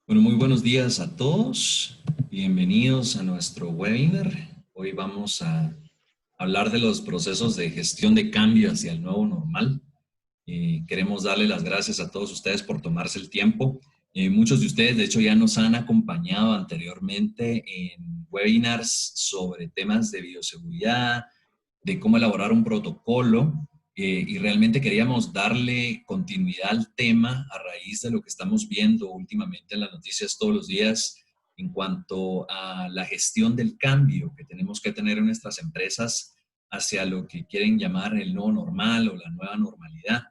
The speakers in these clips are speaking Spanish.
Bueno, muy buenos días a todos. Bienvenidos a nuestro webinar. Hoy vamos a hablar de los procesos de gestión de cambio hacia el nuevo normal. Queremos darle las gracias a todos ustedes por tomarse el tiempo. Muchos de ustedes, de hecho, ya nos han acompañado anteriormente en webinars sobre temas de bioseguridad, de cómo elaborar un protocolo, y realmente queríamos darle continuidad al tema a raíz de lo que estamos viendo últimamente en las noticias todos los días en cuanto a la gestión del cambio que tenemos que tener en nuestras empresas hacia lo que quieren llamar el nuevo normal o la nueva normalidad.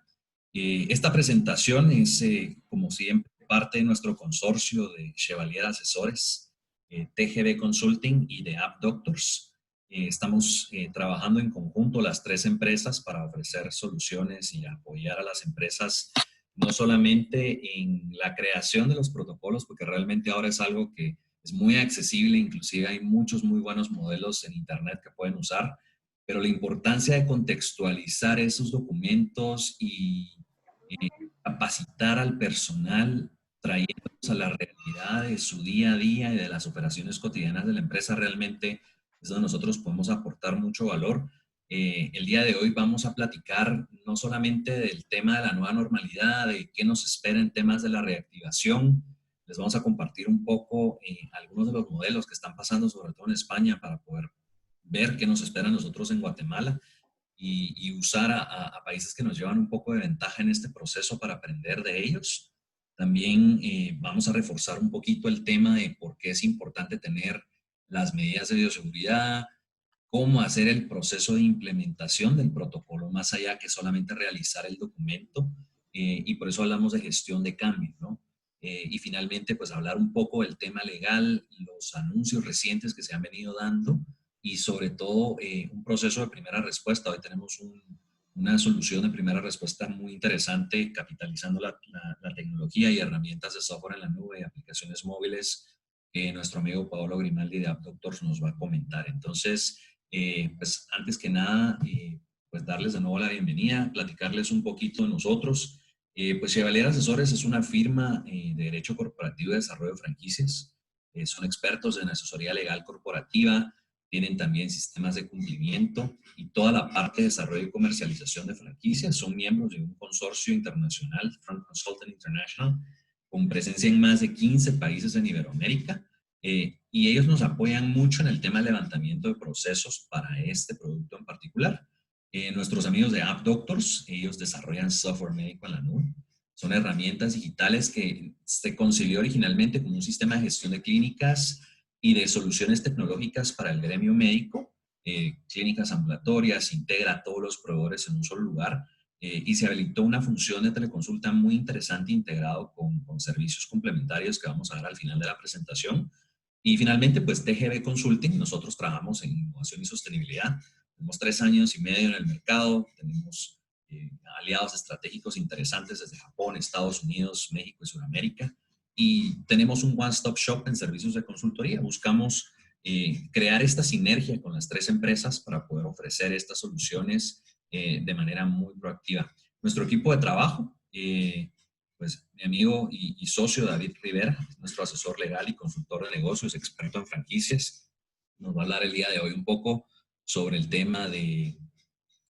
Esta presentación es, como siempre, parte de nuestro consorcio de Chevalier Asesores, TGB Consulting y de App Doctors. Estamos trabajando en conjunto las tres empresas para ofrecer soluciones y apoyar a las empresas no solamente en la creación de los protocolos, porque realmente ahora es algo que es muy accesible, inclusive hay muchos muy buenos modelos en Internet que pueden usar, pero la importancia de contextualizar esos documentos y capacitar al personal trayéndolos a la realidad de su día a día y de las operaciones cotidianas de la empresa realmente es donde nosotros podemos aportar mucho valor. El día de hoy vamos a platicar no solamente del tema de la nueva normalidad, de qué nos espera en temas de la reactivación, les vamos a compartir un poco algunos de los modelos que están pasando, sobre todo en España, para poder ver qué nos espera a nosotros en Guatemala y usar a países que nos llevan un poco de ventaja en este proceso para aprender de ellos. También vamos a reforzar un poquito el tema de por qué es importante tener las medidas de bioseguridad, cómo hacer el proceso de implementación del protocolo, más allá que solamente realizar el documento, y por eso hablamos de gestión de cambio, ¿no? Y finalmente, pues hablar un poco del tema legal, los anuncios recientes que se han venido dando y sobre todo un proceso de primera respuesta. Hoy tenemos una solución de primera respuesta muy interesante, capitalizando la tecnología y herramientas de software en la nube y aplicaciones móviles que nuestro amigo Paolo Grimaldi de AppDoctors nos va a comentar. Entonces, pues antes que nada, pues darles de nuevo la bienvenida, platicarles un poquito de nosotros. Pues Chevalier Asesores es una firma de derecho corporativo y desarrollo de franquicias. Son expertos en asesoría legal corporativa, tienen también sistemas de cumplimiento y toda la parte de desarrollo y comercialización de franquicias. Son miembros de un consorcio internacional, Front Consultant International, con presencia en más de 15 países en Iberoamérica. Y ellos nos apoyan mucho en el tema de levantamiento de procesos para este producto en particular. Nuestros amigos de App Doctors, ellos desarrollan software médico en la nube. Son herramientas digitales que se concibió originalmente como un sistema de gestión de clínicas y de soluciones tecnológicas para el gremio médico, clínicas ambulatorias, integra a todos los proveedores en un solo lugar, y se habilitó una función de teleconsulta muy interesante integrado con servicios complementarios que vamos a ver al final de la presentación. Y finalmente, pues TGB Consulting, nosotros trabajamos en innovación y sostenibilidad. Tenemos 3 años y medio en el mercado, tenemos aliados estratégicos interesantes desde Japón, Estados Unidos, México y Sudamérica. Y tenemos un one-stop shop en servicios de consultoría. Buscamos crear esta sinergia con las tres empresas para poder ofrecer estas soluciones de manera muy proactiva. Nuestro equipo de trabajo, pues mi amigo y socio David Rivera, nuestro asesor legal y consultor de negocios, experto en franquicias, nos va a hablar el día de hoy un poco sobre el tema de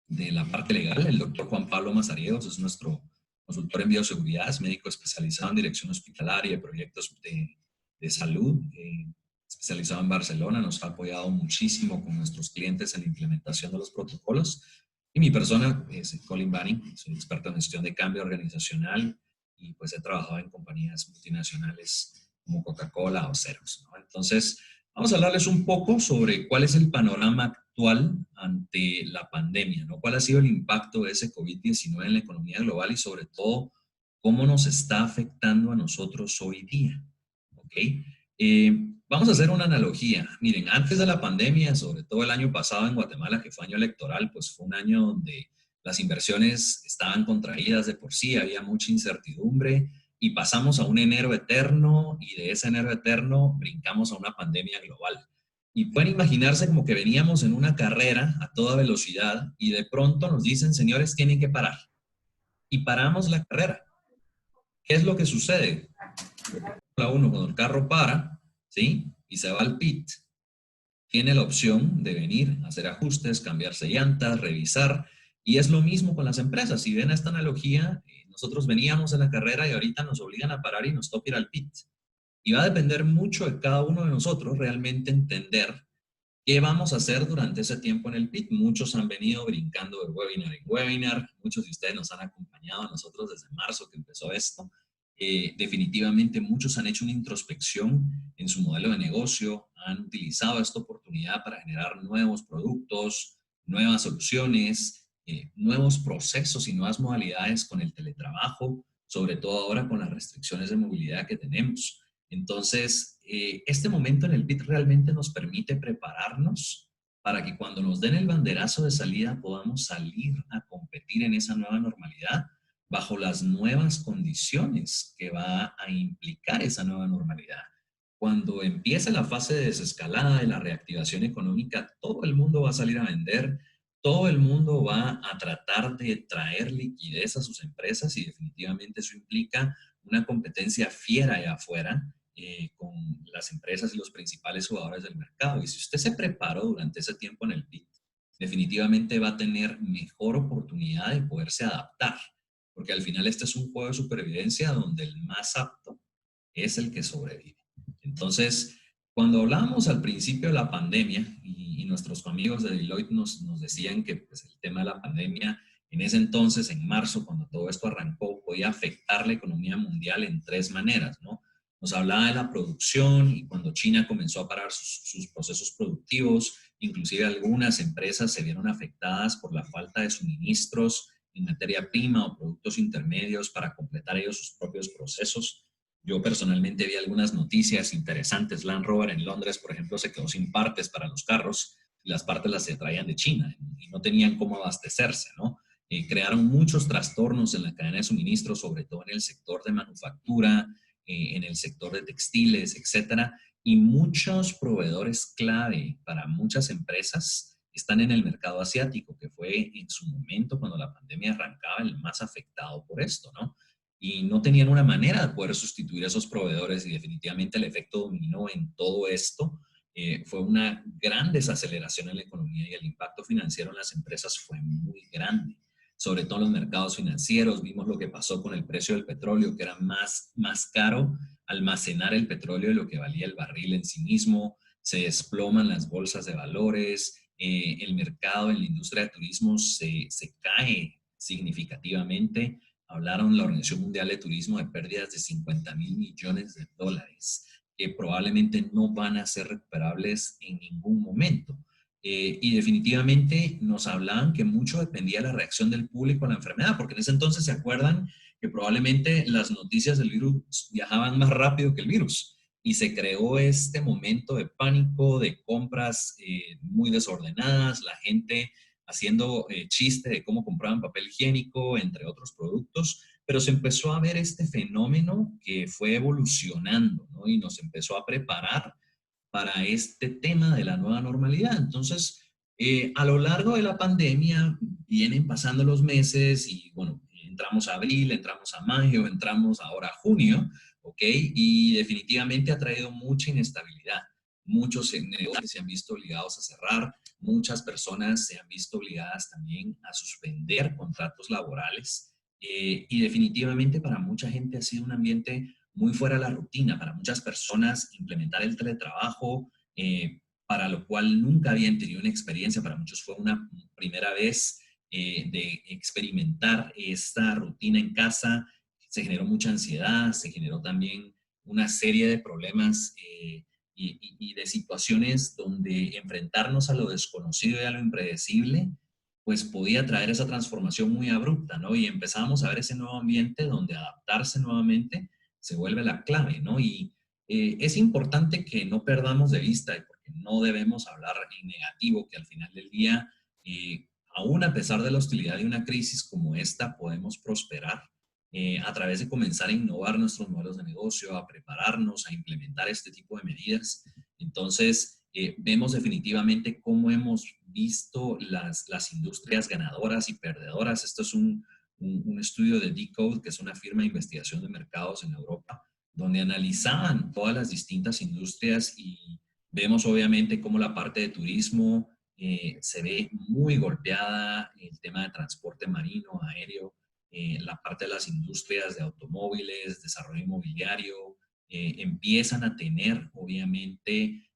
la parte legal. El doctor Juan Pablo Mazariegos es nuestro consultor en bioseguridad, es médico especializado en dirección hospitalaria y proyectos de salud, especializado en Barcelona, nos ha apoyado muchísimo con nuestros clientes en la implementación de los protocolos. Y mi persona es Colin Banning, soy experto en gestión de cambio organizacional y pues he trabajado en compañías multinacionales como Coca-Cola o Xerox, ¿no? Entonces, vamos a hablarles un poco sobre cuál es el panorama actual ante la pandemia, ¿no? ¿Cuál ha sido el impacto de ese COVID-19 en la economía global y sobre todo cómo nos está afectando a nosotros hoy día? ¿Ok? Vamos a hacer una analogía. Miren, antes de la pandemia, sobre todo el año pasado en Guatemala, que fue año electoral, pues fue un año donde las inversiones estaban contraídas de por sí, había mucha incertidumbre y pasamos a un enero eterno y de ese enero eterno brincamos a una pandemia global. Y pueden imaginarse como que veníamos en una carrera a toda velocidad y de pronto nos dicen, señores, tienen que parar. Y paramos la carrera. ¿Qué es lo que sucede? Uno cuando el carro para, ¿sí? Y se va al pit, tiene la opción de venir, hacer ajustes, cambiarse llantas, revisar. Y es lo mismo con las empresas. Si ven esta analogía, nosotros veníamos en la carrera y ahorita nos obligan a parar y nos toca ir al pit. Y va a depender mucho de cada uno de nosotros realmente entender qué vamos a hacer durante ese tiempo en el pit. Muchos han venido brincando de webinar en webinar, muchos de ustedes nos han acompañado a nosotros desde marzo que empezó esto. Definitivamente muchos han hecho una introspección en su modelo de negocio, han utilizado esta oportunidad para generar nuevos productos, nuevas soluciones, nuevos procesos y nuevas modalidades con el teletrabajo, sobre todo ahora con las restricciones de movilidad que tenemos. Entonces, este momento en el pit realmente nos permite prepararnos para que cuando nos den el banderazo de salida podamos salir a competir en esa nueva normalidad bajo las nuevas condiciones que va a implicar esa nueva normalidad. Cuando empiece la fase de desescalada y la reactivación económica, todo el mundo va a salir a vender, todo el mundo va a tratar de traer liquidez a sus empresas y definitivamente eso implica una competencia fiera allá afuera con las empresas y los principales jugadores del mercado. Y si usted se preparó durante ese tiempo en el PIT, definitivamente va a tener mejor oportunidad de poderse adaptar, porque al final este es un juego de supervivencia donde el más apto es el que sobrevive. Entonces, cuando hablábamos al principio de la pandemia y nuestros amigos de Deloitte nos decían que pues, el tema de la pandemia en ese entonces, en marzo, cuando todo esto arrancó, podía afectar la economía mundial en tres maneras, ¿no? Nos hablaba de la producción y cuando China comenzó a parar sus procesos productivos, inclusive algunas empresas se vieron afectadas por la falta de suministros en materia prima o productos intermedios para completar ellos sus propios procesos. Yo personalmente vi algunas noticias interesantes. Land Rover en Londres, por ejemplo, se quedó sin partes para los carros y las partes las se traían de China y no tenían cómo abastecerse, ¿no? Crearon muchos trastornos en la cadena de suministro, sobre todo en el sector de manufactura, en el sector de textiles, etcétera, y muchos proveedores clave para muchas empresas están en el mercado asiático, que fue en su momento, cuando la pandemia arrancaba, el más afectado por esto, ¿no? Y no tenían una manera de poder sustituir a esos proveedores y definitivamente el efecto dominó en todo esto. Fue una gran desaceleración en la economía y el impacto financiero en las empresas fue muy grande, sobre todo en los mercados financieros. Vimos lo que pasó con el precio del petróleo, que era más caro almacenar el petróleo de lo que valía el barril en sí mismo. Se desploman las bolsas de valores, el mercado en la industria de turismo se cae significativamente. Hablaron la Organización Mundial de Turismo de pérdidas de 50.000 millones de dólares que probablemente no van a ser recuperables en ningún momento. Y definitivamente nos hablaban que mucho dependía de la reacción del público a la enfermedad, porque en ese entonces se acuerdan que probablemente las noticias del virus viajaban más rápido que el virus y se creó este momento de pánico, de compras muy desordenadas, la gente haciendo chiste de cómo compraban papel higiénico, entre otros productos, pero se empezó a ver este fenómeno que fue evolucionando, ¿no? Y nos empezó a preparar para este tema de la nueva normalidad. Entonces, a lo largo de la pandemia vienen pasando los meses y bueno, entramos a abril, entramos a mayo, entramos ahora a junio, ¿ok? Y definitivamente ha traído mucha inestabilidad. Muchos negocios se han visto obligados a cerrar, muchas personas se han visto obligadas también a suspender contratos laborales y definitivamente para mucha gente ha sido un ambiente muy fuera de la rutina. Para muchas personas implementar el teletrabajo, para lo cual nunca habían tenido una experiencia, para muchos fue una primera vez de experimentar esta rutina en casa, se generó mucha ansiedad, se generó también una serie de problemas y de situaciones donde enfrentarnos a lo desconocido y a lo impredecible, pues podía traer esa transformación muy abrupta, ¿no? Y empezamos a ver ese nuevo ambiente donde adaptarse nuevamente se vuelve la clave, ¿no? Y es importante que no perdamos de vista, porque no debemos hablar en negativo, que al final del día, aún a pesar de la hostilidad de una crisis como esta, podemos prosperar a través de comenzar a innovar nuestros modelos de negocio, a prepararnos, a implementar este tipo de medidas. Entonces, vemos definitivamente cómo hemos visto las industrias ganadoras y perdedoras. Esto es un estudio de Decode, que es una firma de investigación de mercados en Europa, donde analizaban todas las distintas industrias y vemos obviamente cómo la parte de turismo se ve muy golpeada, el tema de transporte marino, aéreo, la parte de las industrias de automóviles, desarrollo inmobiliario, empiezan a tener obviamente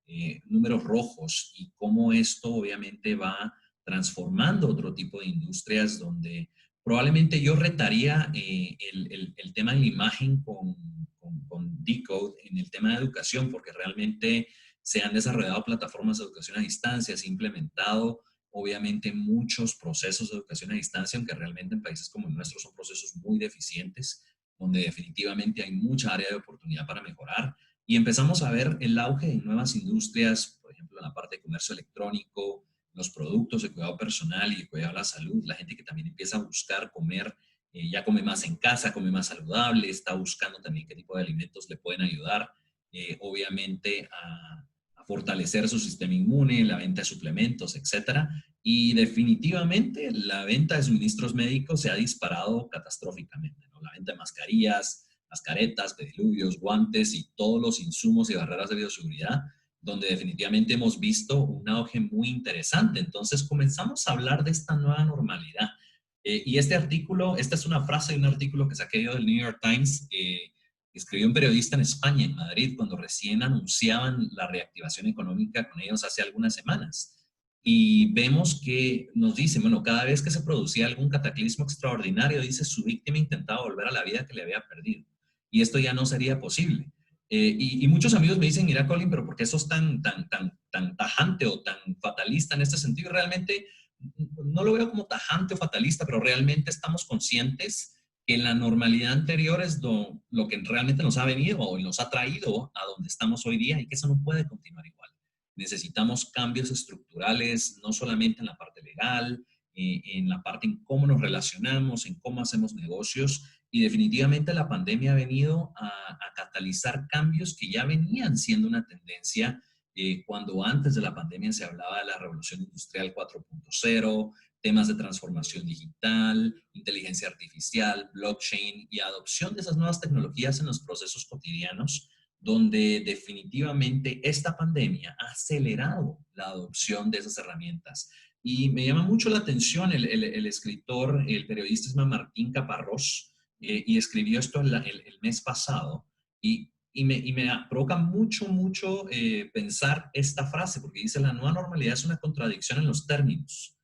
números rojos y cómo esto obviamente va transformando otro tipo de industrias donde probablemente yo retaría el tema de la imagen con Decode en el tema de educación, porque realmente se han desarrollado plataformas de educación a distancia, se ha implementado obviamente muchos procesos de educación a distancia, aunque realmente en países como el nuestro son procesos muy deficientes, donde definitivamente hay mucha área de oportunidad para mejorar. Y empezamos a ver el auge de nuevas industrias, por ejemplo, en la parte de comercio electrónico, los productos de cuidado personal y de cuidado de la salud, la gente que también empieza a buscar comer, ya come más en casa, come más saludable, está buscando también qué tipo de alimentos le pueden ayudar, obviamente, a fortalecer su sistema inmune, la venta de suplementos, etcétera. Y definitivamente la venta de suministros médicos se ha disparado catastróficamente, ¿no? La venta de mascarillas, las caretas, pediluvios, guantes y todos los insumos y barreras de bioseguridad, donde definitivamente hemos visto un auge muy interesante. Entonces comenzamos a hablar de esta nueva normalidad. Y este artículo, esta es una frase de un artículo que saqué yo del New York Times, escribió un periodista en España, en Madrid, cuando recién anunciaban la reactivación económica con ellos hace algunas semanas. Y vemos que nos dicen, bueno, cada vez que se producía algún cataclismo extraordinario, dice, su víctima intentaba volver a la vida que le había perdido. Y esto ya no sería posible. Y muchos amigos me dicen, mira, Colin, pero ¿por qué sos tan tajante o tan fatalista en este sentido? Y realmente no lo veo como tajante o fatalista, pero realmente estamos conscientes que la normalidad anterior es lo que realmente nos ha venido o nos ha traído a donde estamos hoy día y que eso no puede continuar igual. Necesitamos cambios estructurales, no solamente en la parte legal, en la parte en cómo nos relacionamos, en cómo hacemos negocios, y definitivamente la pandemia ha venido a catalizar cambios que ya venían siendo una tendencia cuando antes de la pandemia se hablaba de la revolución industrial 4.0, temas de transformación digital, inteligencia artificial, blockchain y adopción de esas nuevas tecnologías en los procesos cotidianos, donde definitivamente esta pandemia ha acelerado la adopción de esas herramientas. Y me llama mucho la atención el escritor, el periodista es Martín Caparrós, y escribió esto el mes pasado, y me provoca mucho pensar esta frase, porque dice, la nueva normalidad es una contradicción en los términos,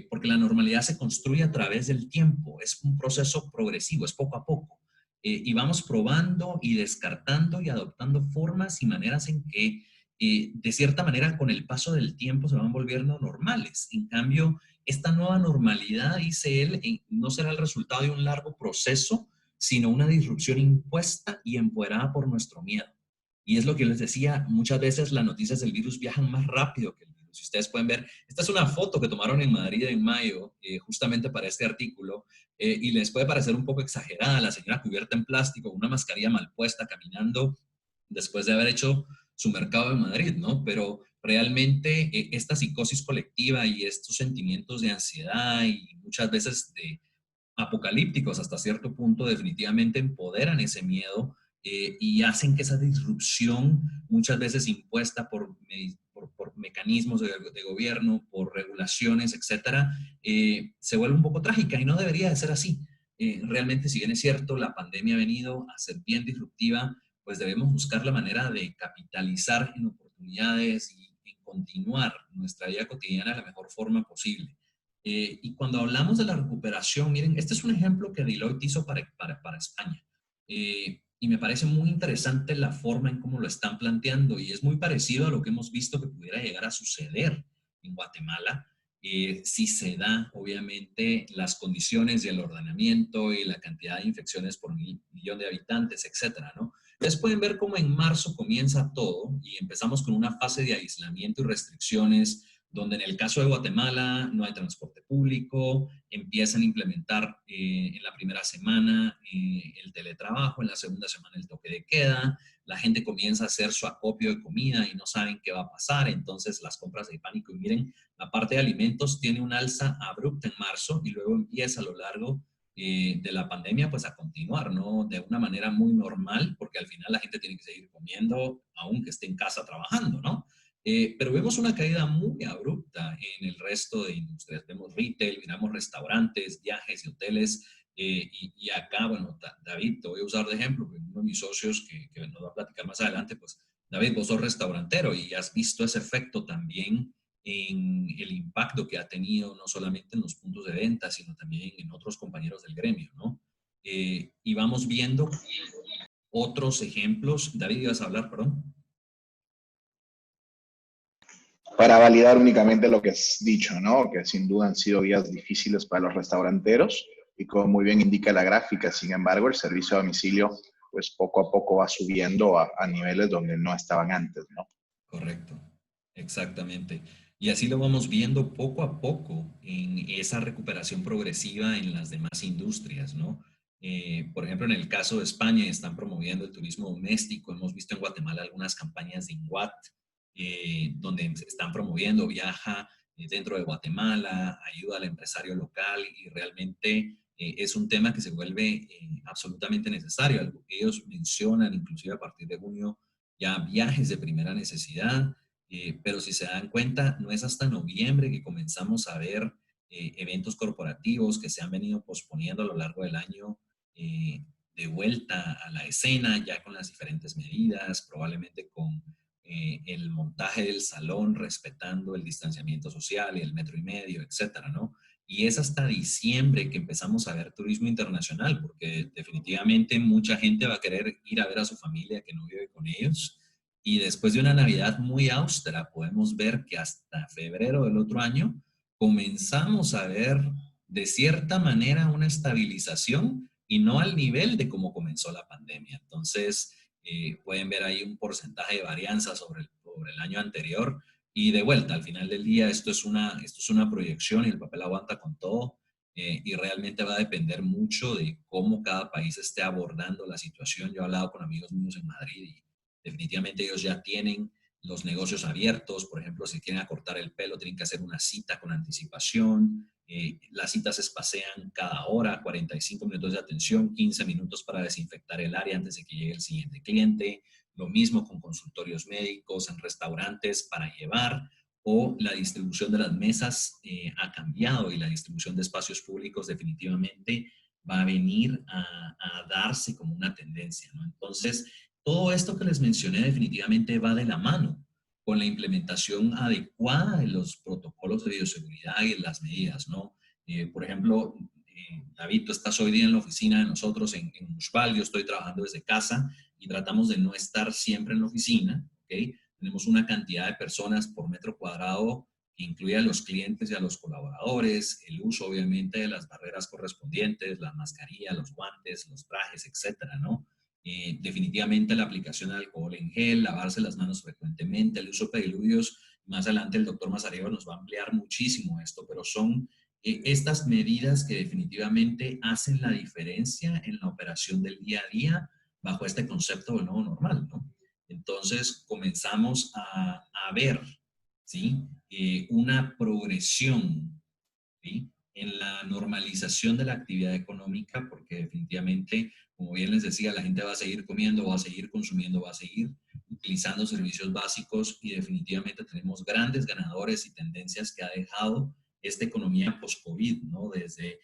porque la normalidad se construye a través del tiempo, es un proceso progresivo, es poco a poco, y vamos probando y descartando y adoptando formas y maneras en que, de cierta manera, con el paso del tiempo se van volviendo normales. En cambio, esta nueva normalidad, dice él, no será el resultado de un largo proceso, sino una disrupción impuesta y empoderada por nuestro miedo. Y es lo que les decía, muchas veces las noticias del virus viajan más rápido que el virus. Si ustedes pueden ver, esta es una foto que tomaron en Madrid en mayo, justamente para este artículo, y les puede parecer un poco exagerada la señora cubierta en plástico, una mascarilla mal puesta, caminando después de haber hecho su mercado en Madrid, ¿no? Pero realmente esta psicosis colectiva y estos sentimientos de ansiedad y muchas veces de apocalípticos hasta cierto punto definitivamente empoderan ese miedo, y hacen que esa disrupción, muchas veces impuesta por mecanismos de gobierno, por regulaciones, etcétera, se vuelva un poco trágica y no debería de ser así. Realmente, si bien es cierto, la pandemia ha venido a ser bien disruptiva, pues debemos buscar la manera de capitalizar en oportunidades y en continuar nuestra vida cotidiana de la mejor forma posible. Y cuando hablamos de la recuperación, miren, este es un ejemplo que Deloitte hizo para España. Y me parece muy interesante la forma en cómo lo están planteando y es muy parecido a lo que hemos visto que pudiera llegar a suceder en Guatemala, si se da, obviamente, las condiciones y el ordenamiento y la cantidad de infecciones por millón de habitantes, etcétera, ¿no? Ustedes pueden ver cómo en marzo comienza todo y empezamos con una fase de aislamiento y restricciones donde en el caso de Guatemala no hay transporte público, empiezan a implementar en la primera semana el teletrabajo, en la segunda semana el toque de queda, la gente comienza a hacer su acopio de comida y no saben qué va a pasar, entonces las compras de pánico. Y miren, la parte de alimentos tiene un alza abrupta en marzo y luego empieza a lo largo de la pandemia, pues a continuar, ¿no? De una manera muy normal, porque al final la gente tiene que seguir comiendo, aunque esté en casa trabajando, ¿no? Pero vemos una caída muy abrupta en el resto de industrias. Vemos retail, miramos restaurantes, viajes y hoteles. Y acá, bueno, David, te voy a usar de ejemplo, porque uno de mis socios que nos va a platicar más adelante, pues David, vos sos restaurantero y has visto ese efecto también en el impacto que ha tenido no solamente en los puntos de venta, sino también en otros compañeros del gremio, ¿no? Y vamos viendo otros ejemplos. David, ibas a hablar, perdón. Para validar únicamente lo que has dicho, ¿no? Que sin duda han sido días difíciles para los restauranteros y como muy bien indica la gráfica, sin embargo, el servicio a domicilio pues poco a poco va subiendo a niveles donde no estaban antes, ¿no? Correcto, exactamente. Y así lo vamos viendo poco a poco en esa recuperación progresiva en las demás industrias, ¿no? Por ejemplo, en el caso de España están promoviendo el turismo doméstico. Hemos visto en Guatemala algunas campañas de INGUAT, donde se están promoviendo viaja dentro de Guatemala, ayuda al empresario local y realmente es un tema que se vuelve absolutamente necesario. Algo que ellos mencionan, inclusive a partir de junio, ya viajes de primera necesidad, pero si se dan cuenta, no es hasta noviembre que comenzamos a ver eventos corporativos que se han venido posponiendo a lo largo del año de vuelta a la escena, ya con las diferentes medidas, probablemente con el montaje del salón respetando el distanciamiento social y el metro y medio, etcétera, ¿no? Y es hasta diciembre que empezamos a ver turismo internacional, porque definitivamente mucha gente va a querer ir a ver a su familia que no vive con ellos. Y después de una Navidad muy austera, podemos ver que hasta febrero del otro año comenzamos a ver de cierta manera una estabilización y no al nivel de cómo comenzó la pandemia. Entonces, pueden ver ahí un porcentaje de varianza sobre el año anterior. Y de vuelta, al final del día, esto es una proyección y el papel aguanta con todo. Y realmente va a depender mucho de cómo cada país esté abordando la situación. Yo he hablado con amigos míos en Madrid y definitivamente ellos ya tienen los negocios abiertos. Por ejemplo, si quieren acortar el pelo, tienen que hacer una cita con anticipación. Las citas se espacian cada hora, 45 minutos de atención, 15 minutos para desinfectar el área antes de que llegue el siguiente cliente. Lo mismo con consultorios médicos, en restaurantes para llevar, o la distribución de las mesas ha cambiado y la distribución de espacios públicos definitivamente va a venir a darse como una tendencia, ¿no? Entonces, todo esto que les mencioné definitivamente va de la mano con la implementación adecuada de los protocolos de bioseguridad y las medidas, ¿no? Por ejemplo, David, tú estás hoy día en la oficina de nosotros en Uxbal, yo estoy trabajando desde casa y tratamos de no estar siempre en la oficina, ¿ok? Tenemos una cantidad de personas por metro cuadrado que incluye a los clientes y a los colaboradores, el uso obviamente de las barreras correspondientes, la mascarilla, los guantes, los trajes, etcétera, ¿no? Definitivamente la aplicación de alcohol en gel, lavarse las manos frecuentemente, el uso de pediluvios. Más adelante el doctor Mazariego nos va a ampliar muchísimo esto, pero son estas medidas que definitivamente hacen la diferencia en la operación del día a día bajo este concepto de nuevo normal, ¿no? Entonces comenzamos a ver, ¿sí? Una progresión, ¿sí? En la normalización de la actividad económica, porque definitivamente, como bien les decía, la gente va a seguir comiendo, va a seguir consumiendo, va a seguir utilizando servicios básicos y definitivamente tenemos grandes ganadores y tendencias que ha dejado esta economía post-COVID, ¿no? Desde,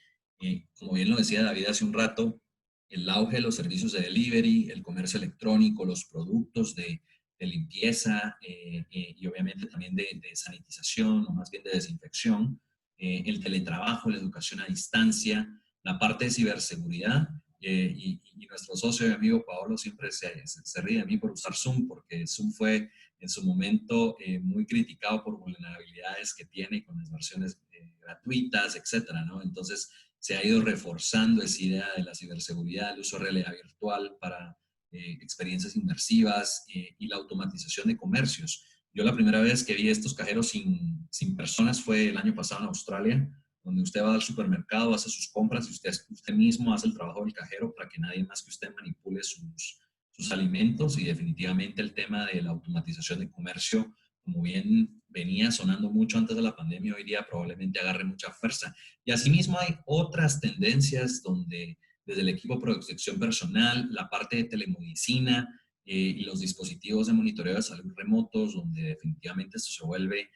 como bien lo decía David hace un rato, el auge de los servicios de delivery, el comercio electrónico, los productos de limpieza y obviamente también de sanitización o más bien de desinfección, el teletrabajo, la educación a distancia, la parte de ciberseguridad. Y nuestro socio y amigo Paolo siempre se ríe de mí por usar Zoom, porque Zoom fue en su momento muy criticado por vulnerabilidades que tiene con las versiones gratuitas, etcétera, ¿no? Entonces se ha ido reforzando esa idea de la ciberseguridad, el uso de realidad virtual para experiencias inmersivas y la automatización de comercios. Yo la primera vez que vi estos cajeros sin personas fue el año pasado en Australia, donde usted va al supermercado, hace sus compras y usted mismo hace el trabajo del cajero para que nadie más que usted manipule sus alimentos, y definitivamente el tema de la automatización de comercio como bien venía sonando mucho antes de la pandemia, hoy día probablemente agarre mucha fuerza. Y asimismo hay otras tendencias donde desde el equipo de protección personal, la parte de telemedicina y los dispositivos de monitoreo de salud remotos, donde definitivamente esto se vuelve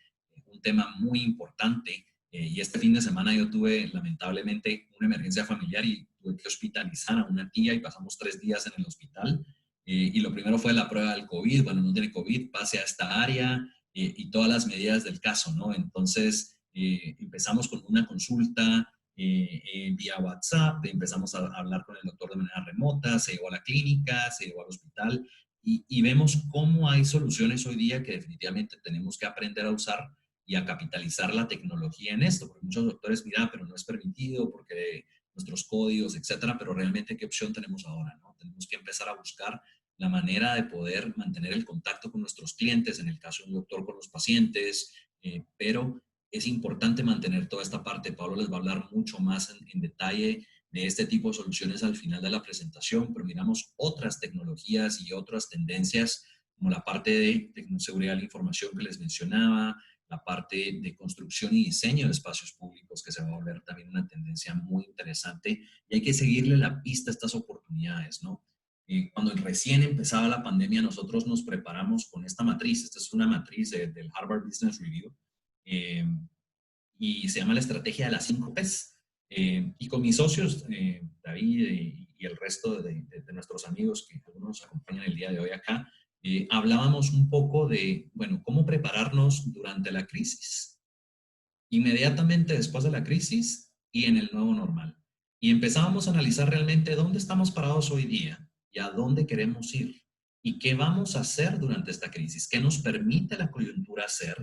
un tema muy importante. Y este fin de semana yo tuve lamentablemente una emergencia familiar y tuve que hospitalizar a una tía y pasamos 3 días en el hospital. Y lo primero fue la prueba del COVID. Bueno, no tiene COVID, pase a esta área y todas las medidas del caso, ¿no? Entonces empezamos con una consulta vía WhatsApp, empezamos a hablar con el doctor de manera remota, se llegó a la clínica, se llegó al hospital y vemos cómo hay soluciones hoy día que definitivamente tenemos que aprender a usar y a capitalizar la tecnología en esto, porque muchos doctores miran, pero no es permitido porque nuestros códigos, etcétera, pero realmente qué opción tenemos ahora, ¿no? Tenemos que empezar a buscar la manera de poder mantener el contacto con nuestros clientes, en el caso de un doctor con los pacientes, pero es importante mantener toda esta parte. Pablo les va a hablar mucho más en detalle de este tipo de soluciones al final de la presentación, pero miramos otras tecnologías y otras tendencias, como la parte de seguridad de la información que les mencionaba, la parte de construcción y diseño de espacios públicos, que se va a volver también una tendencia muy interesante, y hay que seguirle la pista a estas oportunidades, ¿no? Cuando recién empezaba la pandemia, nosotros nos preparamos con esta matriz. Esta es una matriz del Harvard Business Review eh, y se llama la estrategia de las 5 P's. Y con mis socios, David y el resto de nuestros amigos que algunos nos acompañan el día de hoy acá, hablábamos un poco de, bueno, cómo prepararnos durante la crisis, inmediatamente después de la crisis y en el nuevo normal. Y empezábamos a analizar realmente dónde estamos parados hoy día y a dónde queremos ir y qué vamos a hacer durante esta crisis, qué nos permite la coyuntura hacer,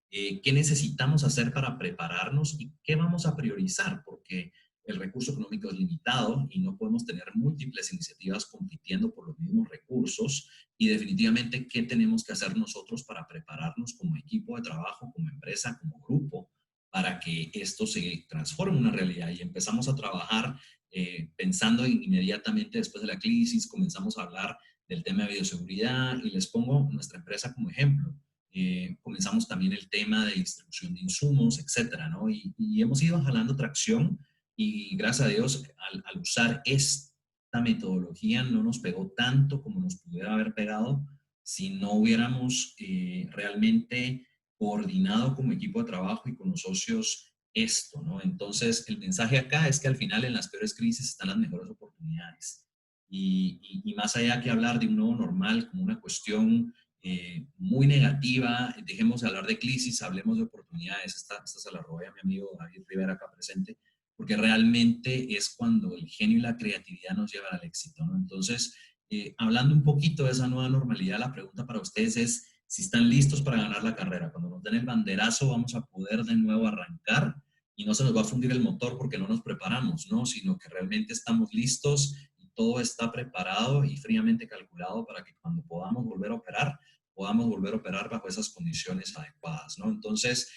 qué necesitamos hacer para prepararnos y qué vamos a priorizar, porque el recurso económico es limitado y no podemos tener múltiples iniciativas compitiendo por los mismos recursos y definitivamente qué tenemos que hacer nosotros para prepararnos como equipo de trabajo, como empresa, como grupo, para que esto se transforme en una realidad. Y empezamos a trabajar pensando inmediatamente después de la crisis, comenzamos a hablar del tema de bioseguridad y les pongo nuestra empresa como ejemplo. Comenzamos también el tema de distribución de insumos, etcétera, ¿no? Y hemos ido jalando tracción y gracias a Dios al usar esta metodología no nos pegó tanto como nos pudiera haber pegado si no hubiéramos realmente coordinado como equipo de trabajo y con los socios esto, ¿no? Entonces, el mensaje acá es que al final en las peores crisis están las mejores oportunidades. Y más allá que hablar de un nuevo normal como una cuestión muy negativa, dejemos de hablar de crisis, hablemos de oportunidades. Esta se la robé a mi amigo David Rivera acá presente, porque realmente es cuando el genio y la creatividad nos llevan al éxito, ¿no? Entonces, hablando un poquito de esa nueva normalidad, la pregunta para ustedes es si están listos para ganar la carrera. Cuando nos den el banderazo vamos a poder de nuevo arrancar y no se nos va a fundir el motor porque no nos preparamos, ¿no? Sino que realmente estamos listos y todo está preparado y fríamente calculado para que cuando podamos volver a operar bajo esas condiciones adecuadas, ¿no? Entonces,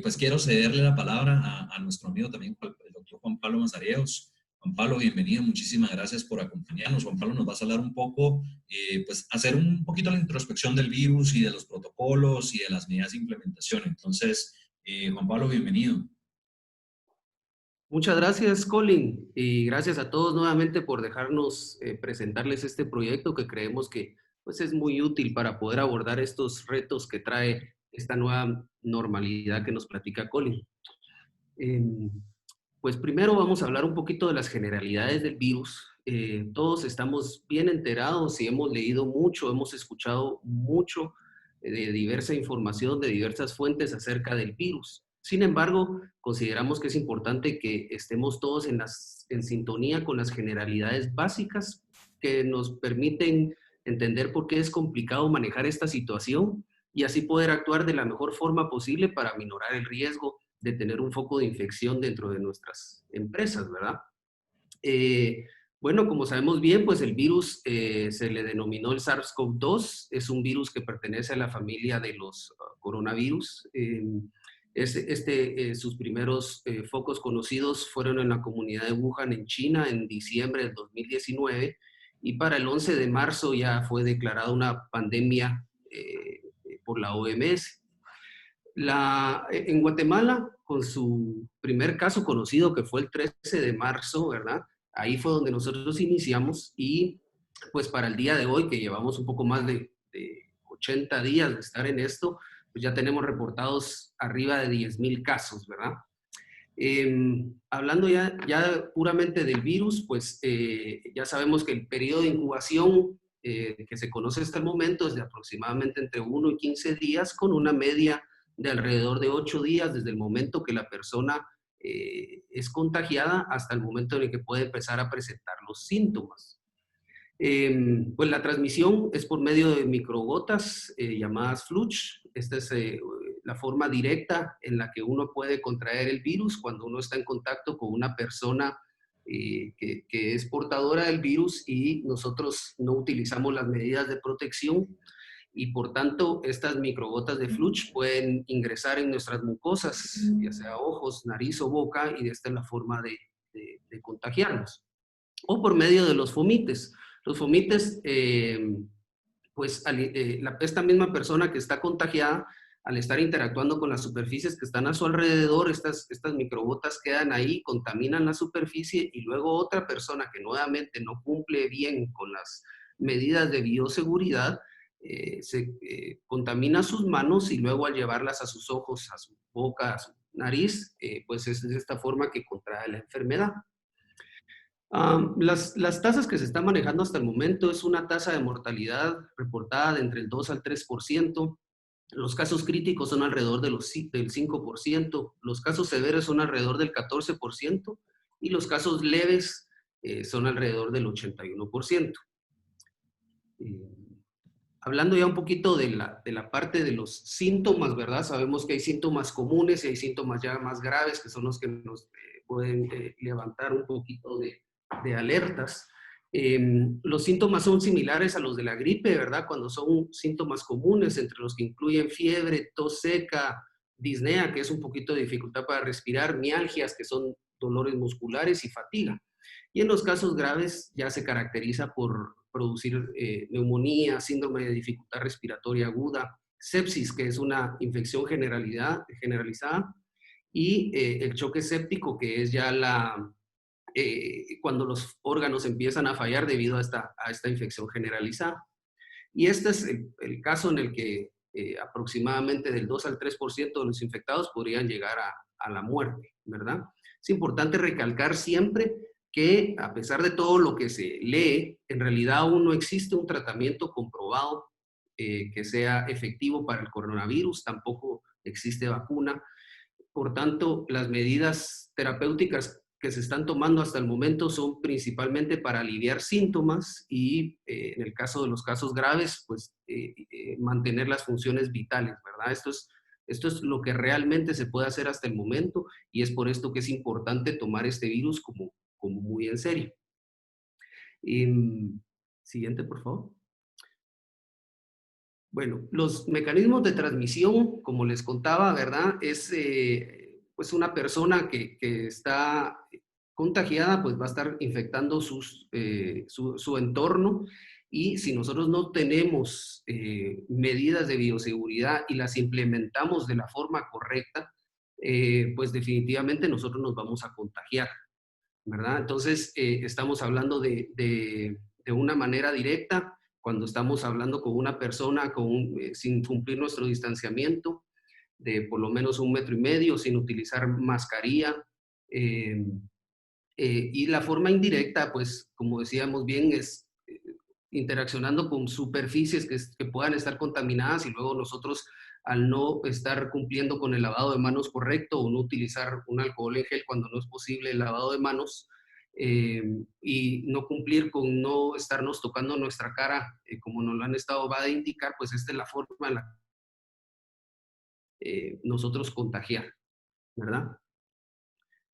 pues quiero cederle la palabra a nuestro amigo también, el doctor Juan Pablo Mazareos. Juan Pablo, bienvenido, muchísimas gracias por acompañarnos. Juan Pablo nos va a hablar un poco, pues hacer un poquito la introspección del virus y de los protocolos y de las medidas de implementación. Entonces, Juan Pablo, bienvenido. Muchas gracias, Colin, y gracias a todos nuevamente por dejarnos presentarles este proyecto que creemos que pues, es muy útil para poder abordar estos retos que trae esta nueva normalidad que nos platica Colin. Pues primero vamos a hablar un poquito de las generalidades del virus. Todos estamos bien enterados y hemos leído mucho, hemos escuchado mucho de diversa información, de diversas fuentes acerca del virus. Sin embargo, consideramos que es importante que estemos todos en sintonía con las generalidades básicas que nos permiten entender por qué es complicado manejar esta situación y así poder actuar de la mejor forma posible para minorar el riesgo de tener un foco de infección dentro de nuestras empresas, ¿verdad? Bueno, como sabemos bien, pues el virus se le denominó el SARS-CoV-2, es un virus que pertenece a la familia de los coronavirus. Sus primeros focos conocidos fueron en la comunidad de Wuhan, en China, en diciembre del 2019, y para el 11 de marzo ya fue declarada una pandemia por la OMS. En Guatemala, con su primer caso conocido, que fue el 13 de marzo, ¿verdad? Ahí fue donde nosotros iniciamos y pues para el día de hoy, que llevamos un poco más de 80 días de estar en esto, pues ya tenemos reportados arriba de 10,000 casos, ¿verdad? Hablando ya puramente del virus, pues ya sabemos que el periodo de incubación que se conoce hasta el momento es de aproximadamente entre 1 y 15 días, con una media de alrededor de 8 días desde el momento que la persona es contagiada hasta el momento en el que puede empezar a presentar los síntomas. Pues la transmisión es por medio de microgotas llamadas fluch. Esta es la forma directa en la que uno puede contraer el virus cuando uno está en contacto con una persona que es portadora del virus y nosotros no utilizamos las medidas de protección y por tanto estas microgotas de fluch pueden ingresar en nuestras mucosas, ya sea ojos, nariz o boca, y esta es la forma de contagiarnos. O por medio de los fomites. Los fomites, pues esta misma persona que está contagiada, al estar interactuando con las superficies que están a su alrededor, estas microgotas quedan ahí, contaminan la superficie y luego otra persona que nuevamente no cumple bien con las medidas de bioseguridad, contamina sus manos y luego al llevarlas a sus ojos, a su boca, a su nariz, pues es de esta forma que contrae la enfermedad. Las tasas que se están manejando hasta el momento es una tasa de mortalidad reportada de entre el 2 al 3%. Los casos críticos son alrededor del 5%, los casos severos son alrededor del 14% y los casos leves son alrededor del 81%. Hablando ya un poquito de la parte de los síntomas, ¿verdad? Sabemos que hay síntomas comunes y hay síntomas ya más graves que son los que nos pueden levantar un poquito de alertas. Los síntomas son similares a los de la gripe, ¿verdad? Cuando son síntomas comunes, entre los que incluyen fiebre, tos seca, disnea, que es un poquito de dificultad para respirar, mialgias, que son dolores musculares, y fatiga. Y en los casos graves ya se caracteriza por producir neumonía, síndrome de dificultad respiratoria aguda, sepsis, que es una infección generalizada, y el choque séptico, que es ya cuando los órganos empiezan a fallar debido a esta infección generalizada. Y este es el caso en el que aproximadamente del 2 al 3% de los infectados podrían llegar a la muerte, ¿verdad? Es importante recalcar siempre que a pesar de todo lo que se lee, en realidad aún no existe un tratamiento comprobado que sea efectivo para el coronavirus, tampoco existe vacuna. Por tanto, las medidas terapéuticas que se están tomando hasta el momento son principalmente para aliviar síntomas y en el caso de los casos graves, pues mantener las funciones vitales, ¿verdad? Esto es lo que realmente se puede hacer hasta el momento y es por esto que es importante tomar este virus como muy en serio. Siguiente, por favor. Bueno, los mecanismos de transmisión, como les contaba, ¿verdad? Es pues una persona que está contagiada, pues va a estar infectando su entorno, y si nosotros no tenemos medidas de bioseguridad y las implementamos de la forma correcta, pues definitivamente nosotros nos vamos a contagiar, ¿verdad? Entonces, estamos hablando de una manera directa cuando estamos hablando con una persona sin cumplir nuestro distanciamiento de por lo menos 1,5 metros, sin utilizar mascarilla. Y la forma indirecta, pues, como decíamos bien, es interaccionando con superficies que puedan estar contaminadas y luego nosotros, al no estar cumpliendo con el lavado de manos correcto o no utilizar un alcohol en gel cuando no es posible el lavado de manos, y no cumplir con no estarnos tocando nuestra cara, como nos lo han estado va a indicar, pues esta es la forma en la que nosotros contagiar, ¿verdad?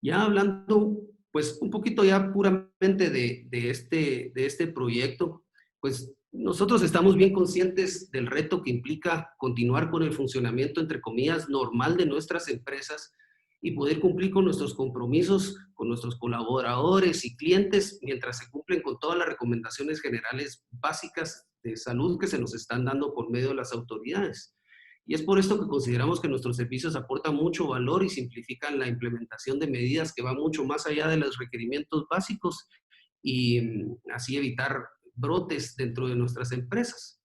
Ya hablando, pues un poquito ya puramente de este proyecto, pues nosotros estamos bien conscientes del reto que implica continuar con el funcionamiento, entre comillas, normal de nuestras empresas y poder cumplir con nuestros compromisos con nuestros colaboradores y clientes mientras se cumplen con todas las recomendaciones generales básicas de salud que se nos están dando por medio de las autoridades. Y es por esto que consideramos que nuestros servicios aportan mucho valor y simplifican la implementación de medidas que van mucho más allá de los requerimientos básicos y así evitar brotes dentro de nuestras empresas.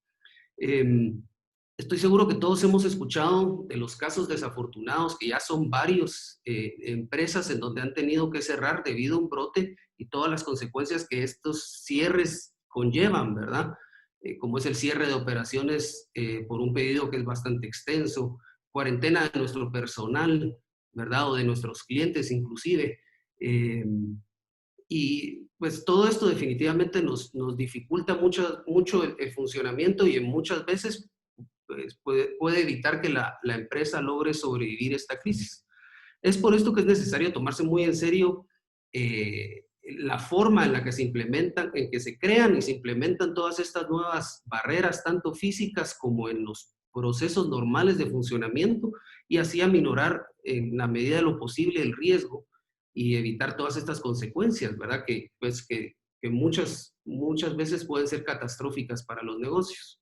Estoy seguro que todos hemos escuchado de los casos desafortunados, que ya son varios empresas en donde han tenido que cerrar debido a un brote y todas las consecuencias que estos cierres conllevan, ¿verdad? Como es el cierre de operaciones por un pedido que es bastante extenso, cuarentena de nuestro personal, ¿verdad? O de nuestros clientes inclusive. Y pues todo esto definitivamente nos dificulta mucho el funcionamiento y en muchas veces pues, puede evitar que la empresa logre sobrevivir esta crisis. Es por esto que es necesario tomarse muy en serio la forma en la que se implementan, en que se crean y se implementan todas estas nuevas barreras, tanto físicas como en los procesos normales de funcionamiento, y así aminorar en la medida de lo posible el riesgo y evitar todas estas consecuencias, ¿verdad? Que muchas veces pueden ser catastróficas para los negocios.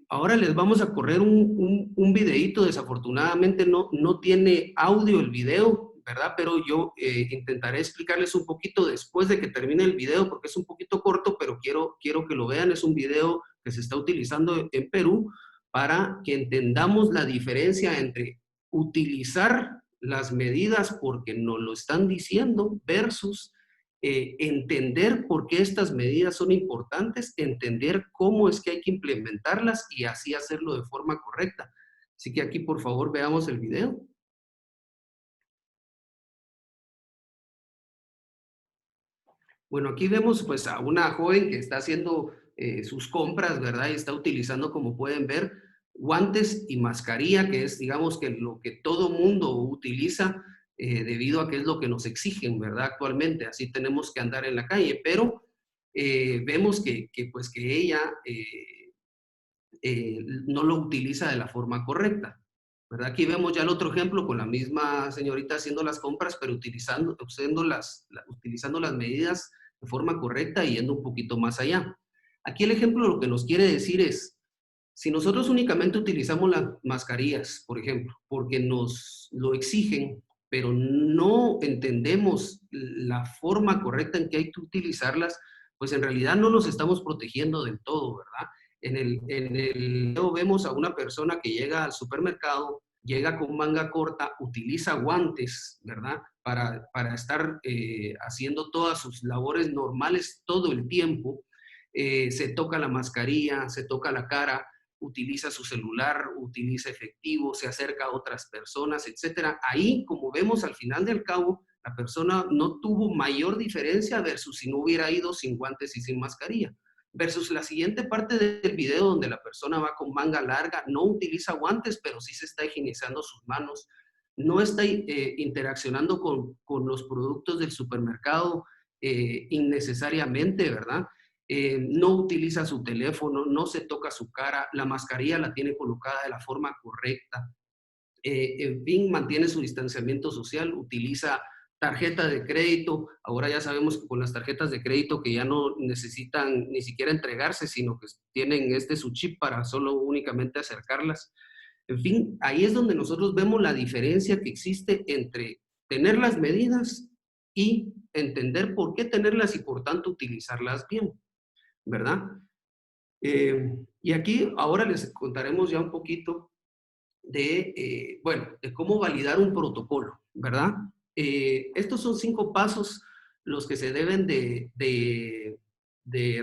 Ahora les vamos a correr un videíto, desafortunadamente no tiene audio el video, ¿verdad? Pero yo intentaré explicarles un poquito después de que termine el video, porque es un poquito corto, pero quiero que lo vean. Es un video que se está utilizando en Perú para que entendamos la diferencia entre utilizar las medidas porque nos lo están diciendo versus entender por qué estas medidas son importantes, entender cómo es que hay que implementarlas y así hacerlo de forma correcta. Así que aquí, por favor, veamos el video. Bueno, aquí vemos pues a una joven que está haciendo sus compras, ¿verdad? Y está utilizando, como pueden ver, guantes y mascarilla, que es, digamos, que lo que todo mundo utiliza debido a que es lo que nos exigen, ¿verdad? Actualmente, así tenemos que andar en la calle, pero vemos pues, que ella no lo utiliza de la forma correcta, ¿verdad? Aquí vemos ya el otro ejemplo con la misma señorita haciendo las compras, pero utilizando las medidas de forma correcta y yendo un poquito más allá. Aquí el ejemplo lo que nos quiere decir es, si nosotros únicamente utilizamos las mascarillas, por ejemplo, porque nos lo exigen, pero no entendemos la forma correcta en que hay que utilizarlas, pues en realidad no nos estamos protegiendo del todo, ¿verdad? En el video vemos a una persona que llega al supermercado, llega con manga corta, utiliza guantes, ¿verdad? Para estar haciendo todas sus labores normales todo el tiempo. Se toca la mascarilla, se toca la cara, utiliza su celular, utiliza efectivo, se acerca a otras personas, etcétera. Ahí, como vemos al final del cabo, la persona no tuvo mayor diferencia versus si no hubiera ido sin guantes y sin mascarilla. Versus la siguiente parte del video donde la persona va con manga larga, no utiliza guantes, pero sí se está higienizando sus manos, no está interaccionando con los productos del supermercado innecesariamente, ¿verdad? No utiliza su teléfono, no se toca su cara, la mascarilla la tiene colocada de la forma correcta, en fin, mantiene su distanciamiento social, utiliza tarjeta de crédito. Ahora ya sabemos que con las tarjetas de crédito que ya no necesitan ni siquiera entregarse, sino que tienen su chip para solo únicamente acercarlas. En fin, ahí es donde nosotros vemos la diferencia que existe entre tener las medidas y entender por qué tenerlas y por tanto utilizarlas bien, ¿verdad? Y aquí ahora les contaremos ya un poquito de cómo validar un protocolo, ¿verdad? Estos son 5 pasos los que se deben de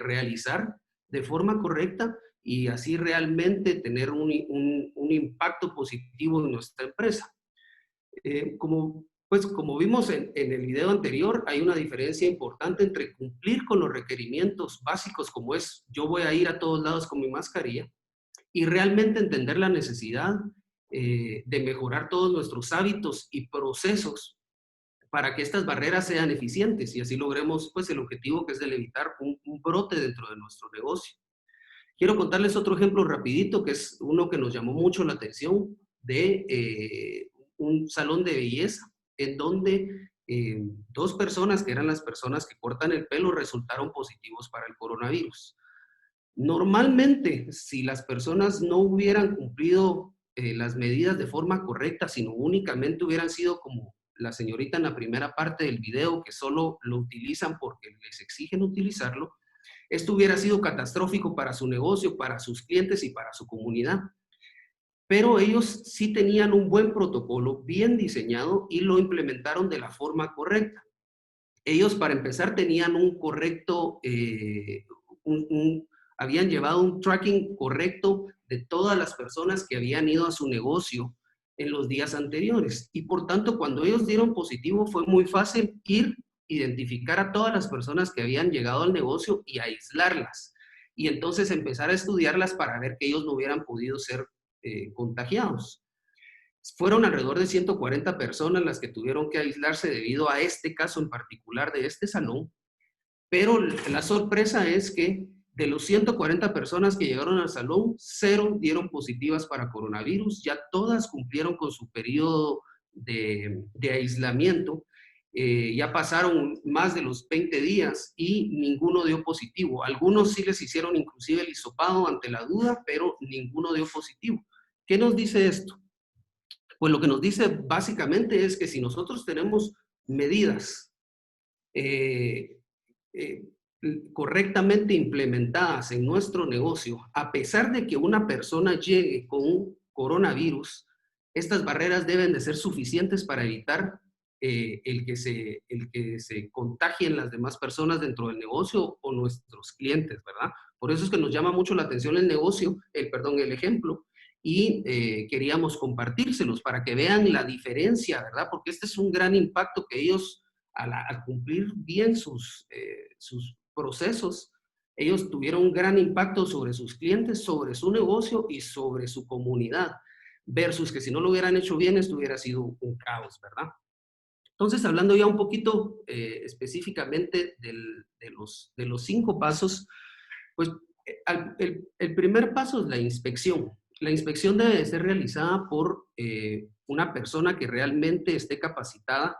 realizar de forma correcta y así realmente tener un impacto positivo en nuestra empresa. Como vimos en el video anterior, hay una diferencia importante entre cumplir con los requerimientos básicos, como es yo voy a ir a todos lados con mi mascarilla, y realmente entender la necesidad de mejorar todos nuestros hábitos y procesos para que estas barreras sean eficientes y así logremos pues, el objetivo que es el evitar un brote dentro de nuestro negocio. Quiero contarles otro ejemplo rapidito, que es uno que nos llamó mucho la atención de un salón de belleza en donde 2 personas, que eran las personas que cortan el pelo, resultaron positivos para el coronavirus. Normalmente, si las personas no hubieran cumplido las medidas de forma correcta, sino únicamente hubieran sido como la señorita en la primera parte del video, que solo lo utilizan porque les exigen utilizarlo, esto hubiera sido catastrófico para su negocio, para sus clientes y para su comunidad. Pero ellos sí tenían un buen protocolo, bien diseñado, y lo implementaron de la forma correcta. Ellos, para empezar, tenían un correcto, habían llevado un tracking correcto de todas las personas que habían ido a su negocio en los días anteriores. Y por tanto, cuando ellos dieron positivo, fue muy fácil ir, identificar a todas las personas que habían llegado al negocio y aislarlas. Y entonces empezar a estudiarlas para ver que ellos no hubieran podido ser contagiados. Fueron alrededor de 140 personas las que tuvieron que aislarse debido a este caso en particular de este salón, pero la sorpresa es que de los 140 personas que llegaron al salón, 0 dieron positivas para coronavirus, ya todas cumplieron con su periodo de aislamiento, ya pasaron más de los 20 días y ninguno dio positivo. Algunos sí les hicieron inclusive el hisopado ante la duda, pero ninguno dio positivo. ¿Qué nos dice esto? Pues lo que nos dice básicamente es que si nosotros tenemos medidas eh, eh, correctamente implementadas en nuestro negocio, a pesar de que una persona llegue con un coronavirus, estas barreras deben de ser suficientes para evitar el que se contagien las demás personas dentro del negocio o nuestros clientes, ¿verdad? Por eso es que nos llama mucho la atención el negocio, el ejemplo, y queríamos compartírselos para que vean la diferencia, ¿verdad? Porque este es un gran impacto que ellos, al cumplir bien sus procesos, ellos tuvieron un gran impacto sobre sus clientes, sobre su negocio y sobre su comunidad, versus que si no lo hubieran hecho bien, esto hubiera sido un caos, ¿verdad? Entonces, hablando ya un poquito específicamente de los 5 pasos, pues el primer paso es la inspección. La inspección debe de ser realizada por una persona que realmente esté capacitada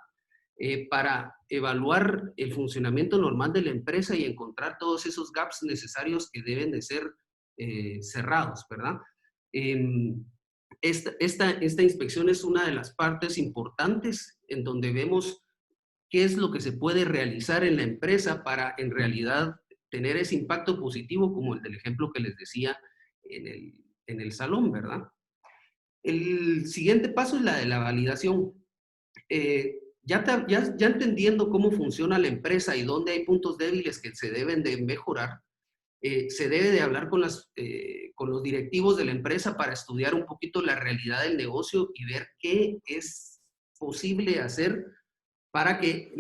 para evaluar el funcionamiento normal de la empresa y encontrar todos esos gaps necesarios que deben de ser cerrados, ¿verdad? Eh, esta inspección es una de las partes importantes en donde vemos qué es lo que se puede realizar en la empresa para en realidad tener ese impacto positivo como el del ejemplo que les decía en el salón, ¿verdad? El siguiente paso es la de la validación. Ya entendiendo cómo funciona la empresa y dónde hay puntos débiles que se deben de mejorar, se debe de hablar con los directivos de la empresa para estudiar un poquito la realidad del negocio y ver qué es posible hacer para que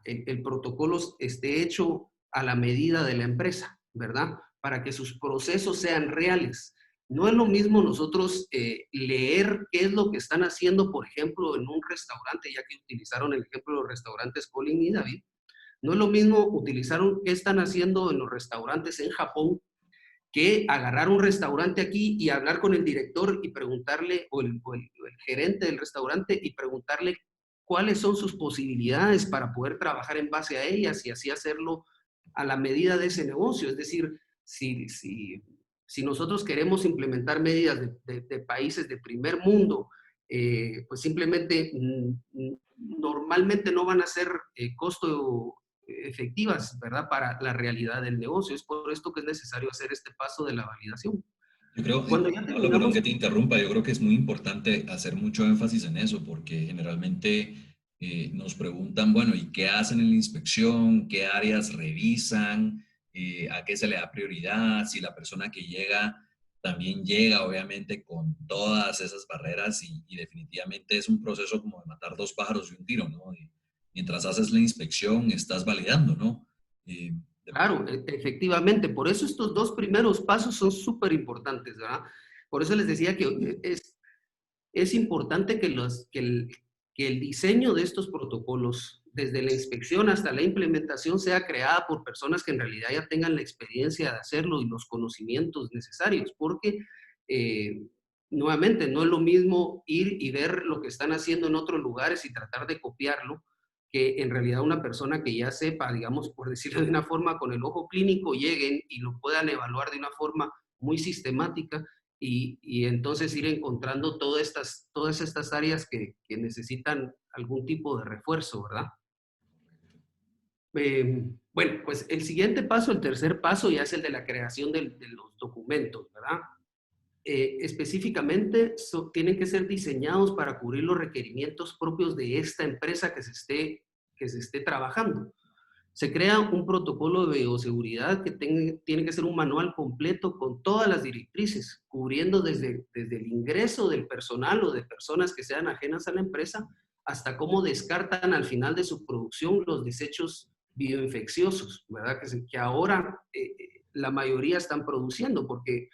el protocolo esté hecho a la medida de la empresa, ¿verdad? Para que sus procesos sean reales. No es lo mismo nosotros leer qué es lo que están haciendo, por ejemplo, en un restaurante, ya que utilizaron el ejemplo de los restaurantes Colin y David. No es lo mismo utilizar qué están haciendo en los restaurantes en Japón que agarrar un restaurante aquí y hablar con el director y preguntarle, o el gerente del restaurante, y preguntarle cuáles son sus posibilidades para poder trabajar en base a ellas y así hacerlo a la medida de ese negocio. Es decir, si nosotros queremos implementar medidas de países de primer mundo, pues simplemente normalmente no van a ser costo efectivas, ¿verdad? Para la realidad del negocio. Es por esto que es necesario hacer este paso de la validación. Yo creo, Cuando ya Pablo, perdón terminamos, que te interrumpa, yo creo que es muy importante hacer mucho énfasis en eso, porque generalmente nos preguntan, bueno, ¿y qué hacen en la inspección? ¿Qué áreas revisan? ¿A qué se le da prioridad? Si la persona que llega también llega, obviamente, con todas esas barreras y definitivamente es un proceso como de matar dos pájaros de un tiro, ¿no? Y mientras haces la inspección, estás validando, ¿no? Eh, claro, efectivamente, por eso estos 2 primeros pasos son súper importantes, ¿verdad? Por eso les decía que es importante que el diseño de estos protocolos, desde la inspección hasta la implementación, sea creada por personas que en realidad ya tengan la experiencia de hacerlo y los conocimientos necesarios, porque eh, nuevamente no es lo mismo ir y ver lo que están haciendo en otros lugares y tratar de copiarlo, que en realidad una persona que ya sepa, digamos, por decirlo de una forma, con el ojo clínico, lleguen y lo puedan evaluar de una forma muy sistemática y entonces ir encontrando todas estas áreas que necesitan algún tipo de refuerzo, ¿verdad? Bueno, pues el siguiente paso, el tercer paso, ya es el de la creación de los documentos, ¿verdad? Específicamente tienen que ser diseñados para cubrir los requerimientos propios de esta empresa que se esté trabajando. Se crea un protocolo de bioseguridad que tiene que ser un manual completo con todas las directrices, cubriendo desde el ingreso del personal o de personas que sean ajenas a la empresa, hasta cómo descartan al final de su producción los desechos bioinfecciosos, ¿verdad? Que ahora la mayoría están produciendo, porque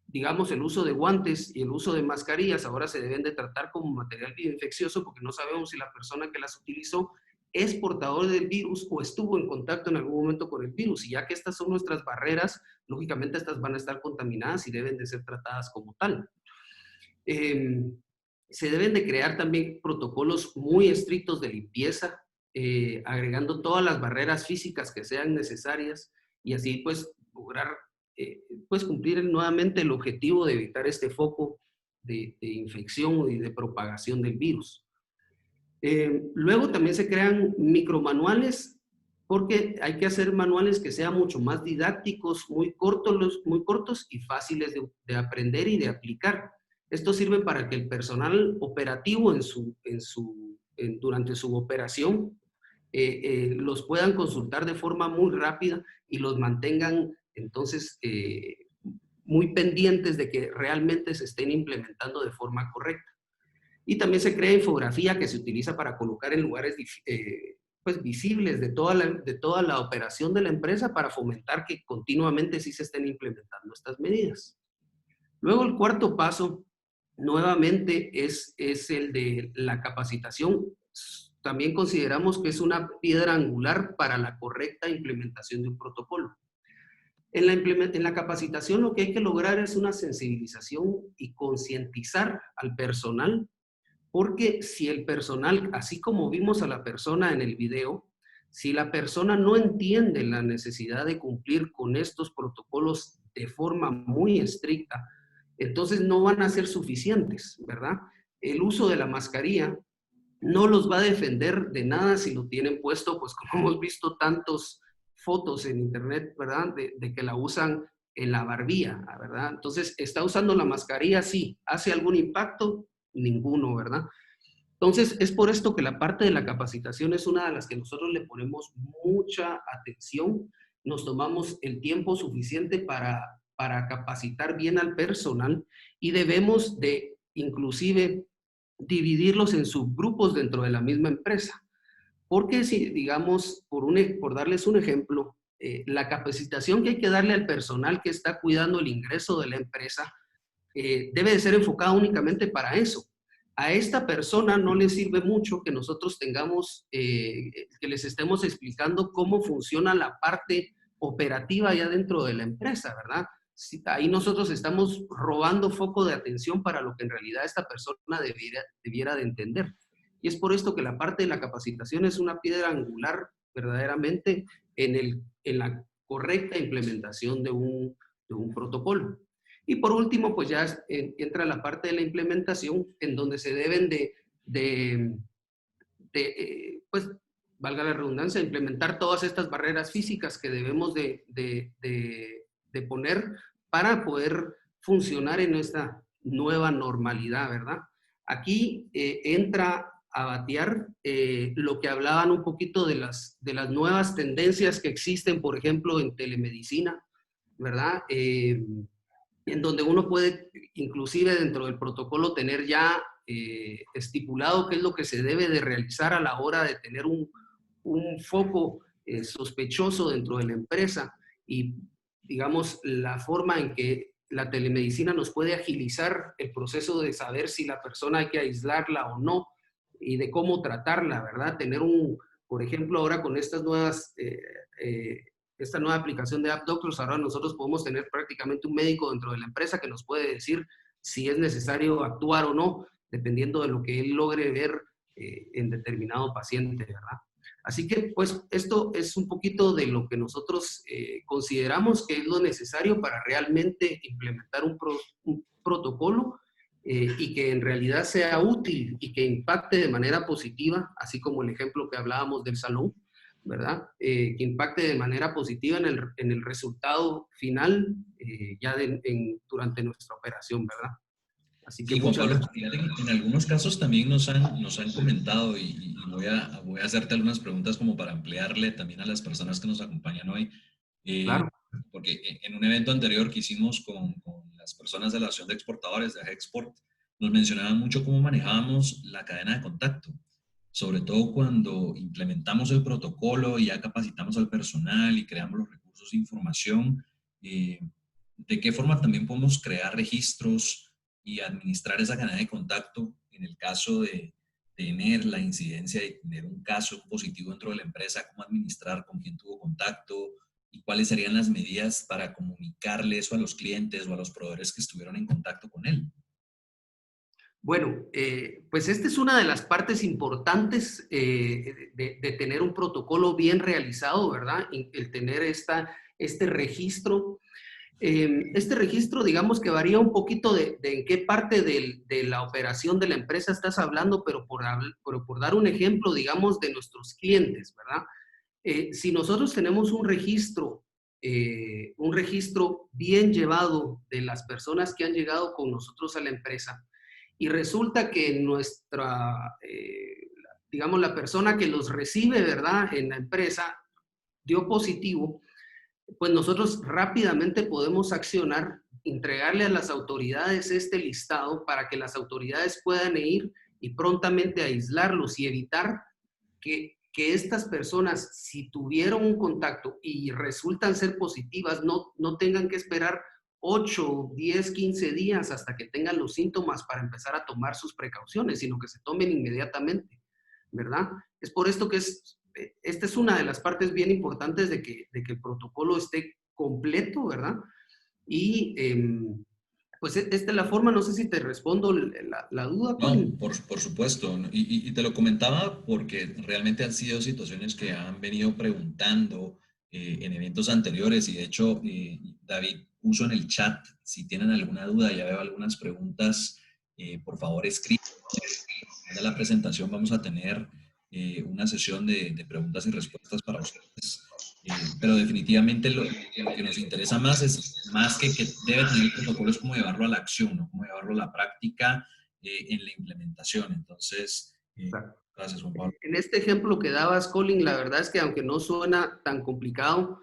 digamos, el uso de guantes y el uso de mascarillas ahora se deben de tratar como material bioinfeccioso porque no sabemos si la persona que las utilizó es portador del virus o estuvo en contacto en algún momento con el virus. Y ya que estas son nuestras barreras, lógicamente estas van a estar contaminadas y deben de ser tratadas como tal. Se deben de crear también protocolos muy estrictos de limpieza, agregando todas las barreras físicas que sean necesarias y así pues lograr pues cumplir nuevamente el objetivo de evitar este foco de infección y de propagación del virus. Luego también se crean micromanuales porque hay que hacer manuales que sean mucho más didácticos, muy cortos y fáciles de aprender y de aplicar. Esto sirve para que el personal operativo durante su operación los puedan consultar de forma muy rápida y los mantengan entonces muy pendientes de que realmente se estén implementando de forma correcta. Y también se crea infografía que se utiliza para colocar en lugares pues visibles de toda la operación de la empresa para fomentar que continuamente sí se estén implementando estas medidas. Luego el cuarto paso, nuevamente, es el de la capacitación. También consideramos que es una piedra angular para la correcta implementación de un protocolo. En la capacitación lo que hay que lograr es una sensibilización y concientizar al personal, porque si el personal, así como vimos a la persona en el video, si la persona no entiende la necesidad de cumplir con estos protocolos de forma muy estricta, entonces no van a ser suficientes, ¿verdad? El uso de la mascarilla no los va a defender de nada si lo tienen puesto, pues como hemos visto tantas fotos en internet, ¿verdad? De que la usan en la barbilla, ¿verdad? Entonces, ¿está usando la mascarilla? Sí. ¿Hace algún impacto? Ninguno, ¿verdad? Entonces, es por esto que la parte de la capacitación es una de las que nosotros le ponemos mucha atención. Nos tomamos el tiempo suficiente para capacitar bien al personal y debemos de, inclusive, dividirlos en subgrupos dentro de la misma empresa. Porque si, digamos, por darles un ejemplo, la capacitación que hay que darle al personal que está cuidando el ingreso de la empresa debe de ser enfocada únicamente para eso. A esta persona no le sirve mucho que nosotros tengamos, que les estemos explicando cómo funciona la parte operativa ya dentro de la empresa, ¿verdad? Ahí nosotros estamos robando foco de atención para lo que en realidad esta persona debiera de entender. Y es por esto que la parte de la capacitación es una piedra angular verdaderamente en la correcta implementación de un protocolo. Y por último, pues ya entra la parte de la implementación en donde se deben pues, valga la redundancia, implementar todas estas barreras físicas que debemos de poner para poder funcionar en esta nueva normalidad, ¿verdad? Aquí entra a batear lo que hablaban un poquito de las nuevas tendencias que existen, por ejemplo, en telemedicina, ¿verdad? En donde uno puede, inclusive dentro del protocolo, tener ya estipulado qué es lo que se debe de realizar a la hora de tener un foco sospechoso dentro de la empresa y, digamos, la forma en que la telemedicina nos puede agilizar el proceso de saber si la persona hay que aislarla o no y de cómo tratarla, ¿verdad? Tener por ejemplo, ahora con estas nuevas esta nueva aplicación de AppDoctors, ahora nosotros podemos tener prácticamente un médico dentro de la empresa que nos puede decir si es necesario actuar o no, dependiendo de lo que él logre ver en determinado paciente, ¿verdad? Así que, pues, esto es un poquito de lo que nosotros consideramos que es lo necesario para realmente implementar un protocolo y que en realidad sea útil y que impacte de manera positiva, así como el ejemplo que hablábamos del salón, ¿verdad? Que impacte de manera positiva en el resultado final durante nuestra operación, ¿verdad? Así que Sí, Juan muchas Pablo, gracias. fíjate que en algunos casos también nos han comentado y voy a hacerte algunas preguntas como para ampliarle también a las personas que nos acompañan hoy. Eh, Claro. Porque en un evento anterior que hicimos con las personas de la Asociación de Exportadores de Export, nos mencionaban mucho cómo manejábamos la cadena de contacto, sobre todo cuando implementamos el protocolo y ya capacitamos al personal y creamos los recursos de información. eh, ¿De qué forma también podemos crear registros y administrar esa cadena de contacto en el caso de tener la incidencia de tener un caso positivo dentro de la empresa, cómo administrar con quién tuvo contacto y cuáles serían las medidas para comunicarle eso a los clientes o a los proveedores que estuvieron en contacto con él? Bueno, pues esta es una de las partes importantes de tener un protocolo bien realizado, ¿verdad? El tener este registro. Este registro, digamos que varía un poquito de en qué parte de la operación de la empresa estás hablando, pero por dar un ejemplo, digamos, de nuestros clientes, ¿verdad? Si nosotros tenemos un registro bien llevado de las personas que han llegado con nosotros a la empresa, y resulta que digamos, la persona que los recibe, ¿verdad?, en la empresa dio positivo, pues nosotros rápidamente podemos accionar, entregarle a las autoridades este listado para que las autoridades puedan ir y prontamente aislarlos y evitar que estas personas, si tuvieron un contacto y resultan ser positivas, no tengan que esperar 8, 10, 15 días hasta que tengan los síntomas para empezar a tomar sus precauciones, sino que se tomen inmediatamente, ¿verdad? Es por esto que esta es una de las partes bien importantes de que el protocolo esté completo, ¿verdad? Y pues esta es la forma, no sé si te respondo la duda, No, Colin. por supuesto. ¿No? Y te lo comentaba porque realmente han sido situaciones que han venido preguntando en eventos anteriores y de hecho David puso en el chat, si tienen alguna duda, ya veo algunas preguntas, por favor escriban. De la presentación vamos a tener una sesión de preguntas y respuestas para ustedes. Pero definitivamente lo que nos interesa más es, más que debe tener el protocolo, es cómo llevarlo a la acción, ¿no? Cómo llevarlo a la práctica en la implementación. Entonces, gracias, Juan Pablo. En este ejemplo que dabas, Colin, la verdad es que aunque no suena tan complicado,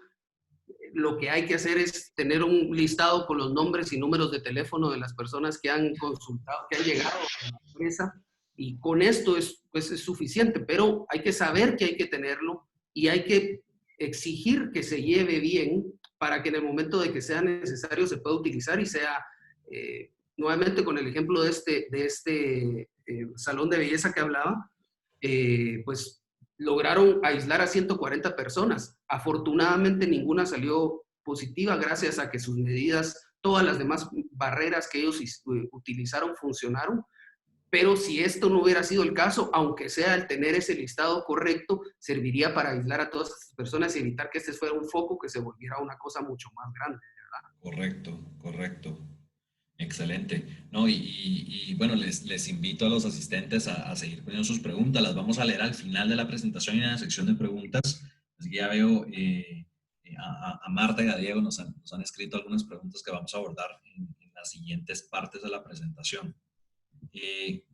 lo que hay que hacer es tener un listado con los nombres y números de teléfono de las personas que han consultado, que han llegado a la empresa, y con esto pues es suficiente, pero hay que saber que hay que tenerlo y hay que exigir que se lleve bien para que en el momento de que sea necesario se pueda utilizar y sea, nuevamente con el ejemplo de este salón de belleza que hablaba, pues lograron aislar a 140 personas. Afortunadamente ninguna salió positiva gracias a que sus medidas, todas las demás barreras que ellos utilizaron funcionaron. Pero si esto no hubiera sido el caso, aunque sea el tener ese listado correcto, serviría para aislar a todas estas personas y evitar que este fuera un foco que se volviera una cosa mucho más grande, ¿verdad? Correcto, correcto. Excelente. No, bueno, les invito a los asistentes a seguir poniendo sus preguntas. Las vamos a leer al final de la presentación y en la sección de preguntas. Así que ya veo a Marta y a Diego nos han escrito algunas preguntas que vamos a abordar en las siguientes partes de la presentación.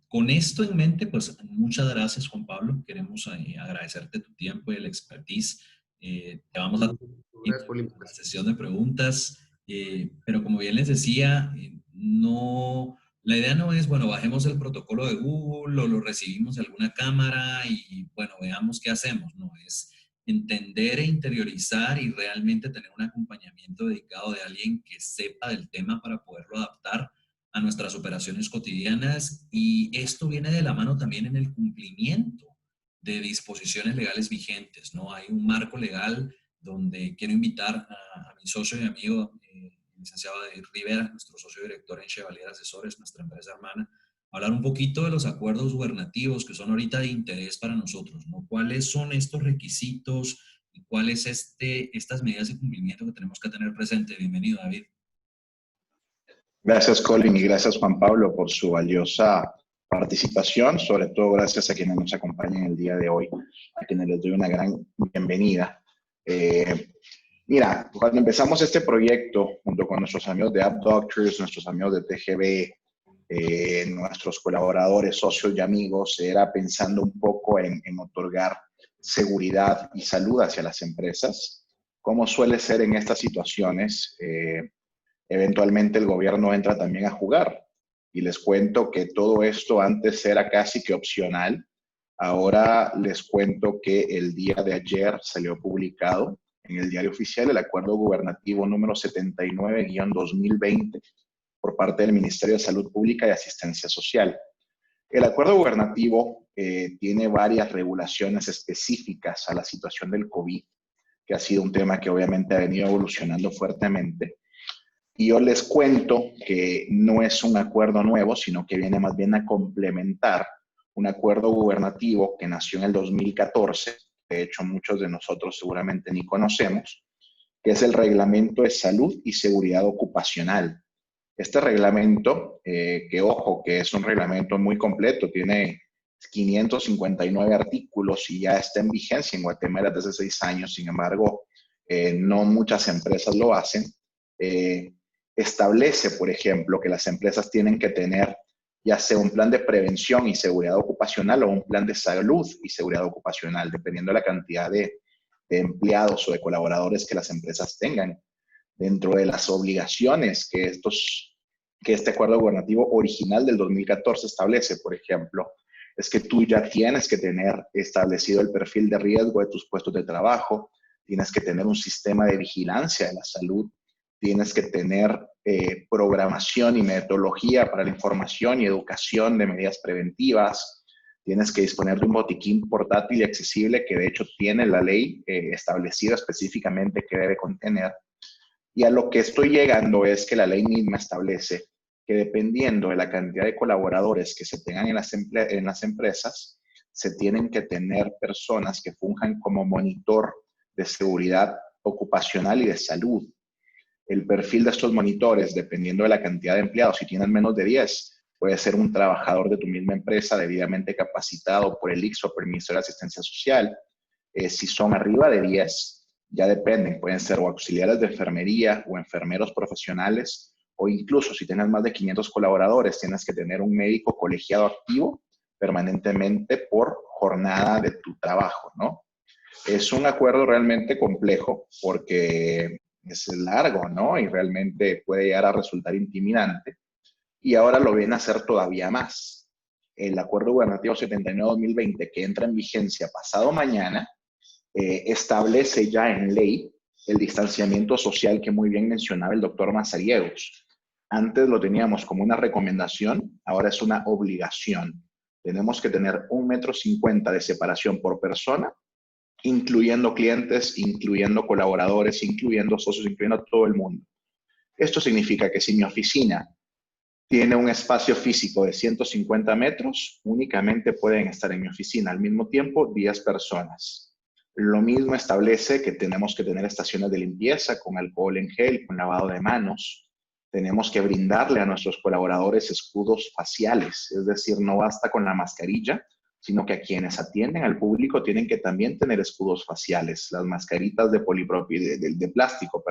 Con esto en mente, pues muchas gracias, Juan Pablo. Queremos agradecerte tu tiempo y el expertise. Te vamos a Gracias por la la invitación. sesión de preguntas, pero como bien les decía, no, la idea no es, bueno, bajemos el protocolo de Google o lo recibimos de alguna cámara y, bueno, veamos qué hacemos. No, es entender e interiorizar y realmente tener un acompañamiento dedicado de alguien que sepa del tema para poderlo adaptar a nuestras operaciones cotidianas, y esto viene de la mano también en el cumplimiento de disposiciones legales vigentes, ¿no? Hay un marco legal donde quiero invitar a mi socio y amigo, el licenciado David Rivera, nuestro socio director en Chevalier Asesores, nuestra empresa hermana, hablar un poquito de los acuerdos gubernativos que son ahorita de interés para nosotros, ¿no? ¿Cuáles son estos requisitos y cuáles estas medidas de cumplimiento que tenemos que tener presente? Bienvenido, David. Gracias, Colin, y gracias, Juan Pablo, por su valiosa participación. Sobre todo, gracias a quienes nos acompañan el día de hoy, a quienes les doy una gran bienvenida. Mira, cuando empezamos este proyecto, junto con nuestros amigos de AppDoctors, nuestros amigos de TGB, nuestros colaboradores, socios y amigos, era pensando un poco en otorgar seguridad y salud hacia las empresas. Como suele ser en estas situaciones, eventualmente el gobierno entra también a jugar. Y les cuento que todo esto antes era casi que opcional. Ahora les cuento que el día de ayer salió publicado en el Diario Oficial el Acuerdo Gubernativo número 79-2020 por parte del Ministerio de Salud Pública y Asistencia Social. El acuerdo gubernativo tiene varias regulaciones específicas a la situación del COVID, que ha sido un tema que obviamente ha venido evolucionando fuertemente. Y yo les cuento que no es un acuerdo nuevo, sino que viene más bien a complementar un acuerdo gubernativo que nació en el 2014, de hecho muchos de nosotros seguramente ni conocemos, que es el Reglamento de Salud y Seguridad Ocupacional. Este reglamento, que ojo, que es un reglamento muy completo, tiene 559 artículos y ya está en vigencia en Guatemala desde 6 años, sin embargo, no muchas empresas lo hacen. Establece, por ejemplo, que las empresas tienen que tener ya sea un plan de prevención y seguridad ocupacional o un plan de salud y seguridad ocupacional, dependiendo de la cantidad de empleados o de colaboradores que las empresas tengan. Dentro de las obligaciones que este acuerdo gubernativo original del 2014 establece, por ejemplo, es que tú ya tienes que tener establecido el perfil de riesgo de tus puestos de trabajo, tienes que tener un sistema de vigilancia de la salud, tienes que tener programación y metodología para la información y educación de medidas preventivas, tienes que disponer de un botiquín portátil y accesible que de hecho tiene la ley establecida específicamente que debe contener. Y a lo que estoy llegando es que la ley misma establece que dependiendo de la cantidad de colaboradores que se tengan en las empresas, se tienen que tener personas que funjan como monitor de seguridad ocupacional y de salud. El perfil de estos monitores, dependiendo de la cantidad de empleados, si tienen menos de 10, puede ser un trabajador de tu misma empresa debidamente capacitado por el ICS o por el Ministerio de Asistencia Social. Si son arriba de 10, ya dependen, pueden ser o auxiliares de enfermería o enfermeros profesionales, o incluso si tienes más de 500 colaboradores, tienes que tener un médico colegiado activo permanentemente por jornada de tu trabajo, ¿no? Es un acuerdo realmente complejo porque es largo, ¿no? Y realmente puede llegar a resultar intimidante. Y ahora lo viene a hacer todavía más. El Acuerdo Gubernativo 79-2020, que entra en vigencia pasado mañana, establece ya en ley el distanciamiento social que muy bien mencionaba el doctor Mazariegos. Antes lo teníamos como una recomendación, ahora es una obligación. Tenemos que tener 1,50 m de separación por persona, incluyendo clientes, incluyendo colaboradores, incluyendo socios, incluyendo a todo el mundo. Esto significa que si mi oficina tiene un espacio físico de 150 metros, únicamente pueden estar en mi oficina al mismo tiempo 10 personas. Lo mismo establece que tenemos que tener estaciones de limpieza con alcohol en gel, con lavado de manos. Tenemos que brindarle a nuestros colaboradores escudos faciales, es decir, no basta con la mascarilla, sino que a quienes atienden al público tienen que también tener escudos faciales, las mascaritas de plástico,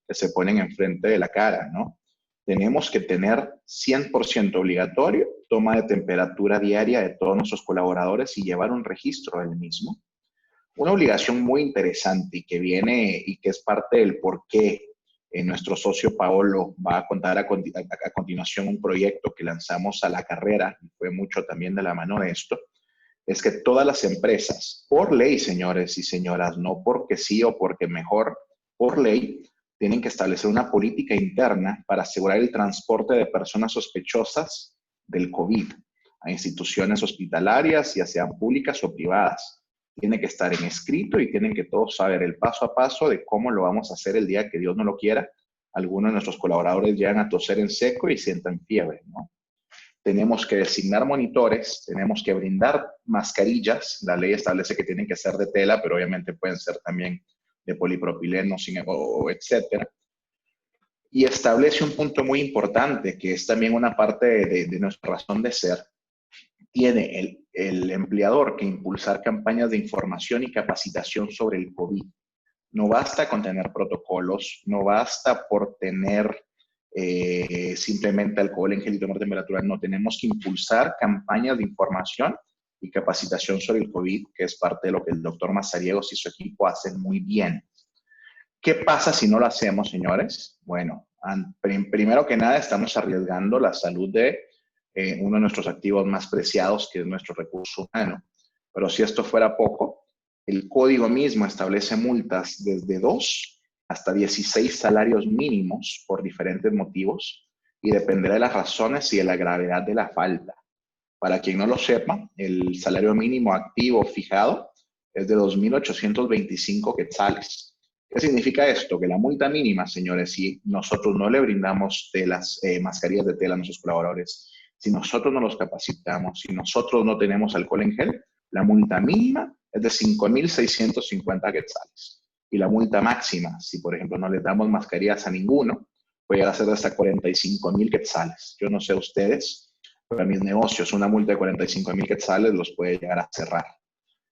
que se ponen enfrente de la cara, ¿no? Tenemos que tener 100% obligatorio toma de temperatura diaria de todos nuestros colaboradores y llevar un registro del mismo. Una obligación muy interesante y que viene y que es parte del por qué nuestro socio Paolo va a contar a continuación un proyecto que lanzamos a la carrera, y fue mucho también de la mano de esto, es que todas las empresas, por ley, señores y señoras, no porque sí o porque mejor, por ley, tienen que establecer una política interna para asegurar el transporte de personas sospechosas del COVID a instituciones hospitalarias, ya sean públicas o privadas. Tiene que estar en escrito y tienen que todos saber el paso a paso de cómo lo vamos a hacer el día que Dios no lo quiera. Algunos de nuestros colaboradores llegan a toser en seco y sientan fiebre, ¿no? tenemos que designar monitores, tenemos que brindar mascarillas. La ley establece que tienen que ser de tela, pero obviamente pueden ser también de polipropileno o etcétera. Y establece un punto muy importante, que es también una parte de nuestra razón de ser. Tiene el empleador que impulsar campañas de información y capacitación sobre el COVID. No basta con tener protocolos, no basta por tener simplemente alcohol en gel y tomar temperatura. No, tenemos que impulsar campañas de información y capacitación sobre el COVID, que es parte de lo que el doctor Mazariegos y su equipo hacen muy bien. ¿Qué pasa si no lo hacemos, señores? Bueno, primero que nada estamos arriesgando la salud de uno de nuestros activos más preciados, que es nuestro recurso humano. Pero si esto fuera poco, el código mismo establece multas desde 2 hasta 16 salarios mínimos por diferentes motivos y dependerá de las razones y de la gravedad de la falta. Para quien no lo sepa, el salario mínimo activo fijado es de 2.825 quetzales. ¿Qué significa esto? Que la multa mínima, señores, si nosotros no le brindamos mascarillas de tela a nuestros colaboradores, si nosotros no los capacitamos, si nosotros no tenemos alcohol en gel, la multa mínima es de 5.650 quetzales. Y la multa máxima, si por ejemplo no les damos mascarillas a ninguno, puede llegar a ser de hasta 45.000 quetzales. Yo no sé ustedes, pero a mis negocios una multa de 45.000 quetzales los puede llegar a cerrar.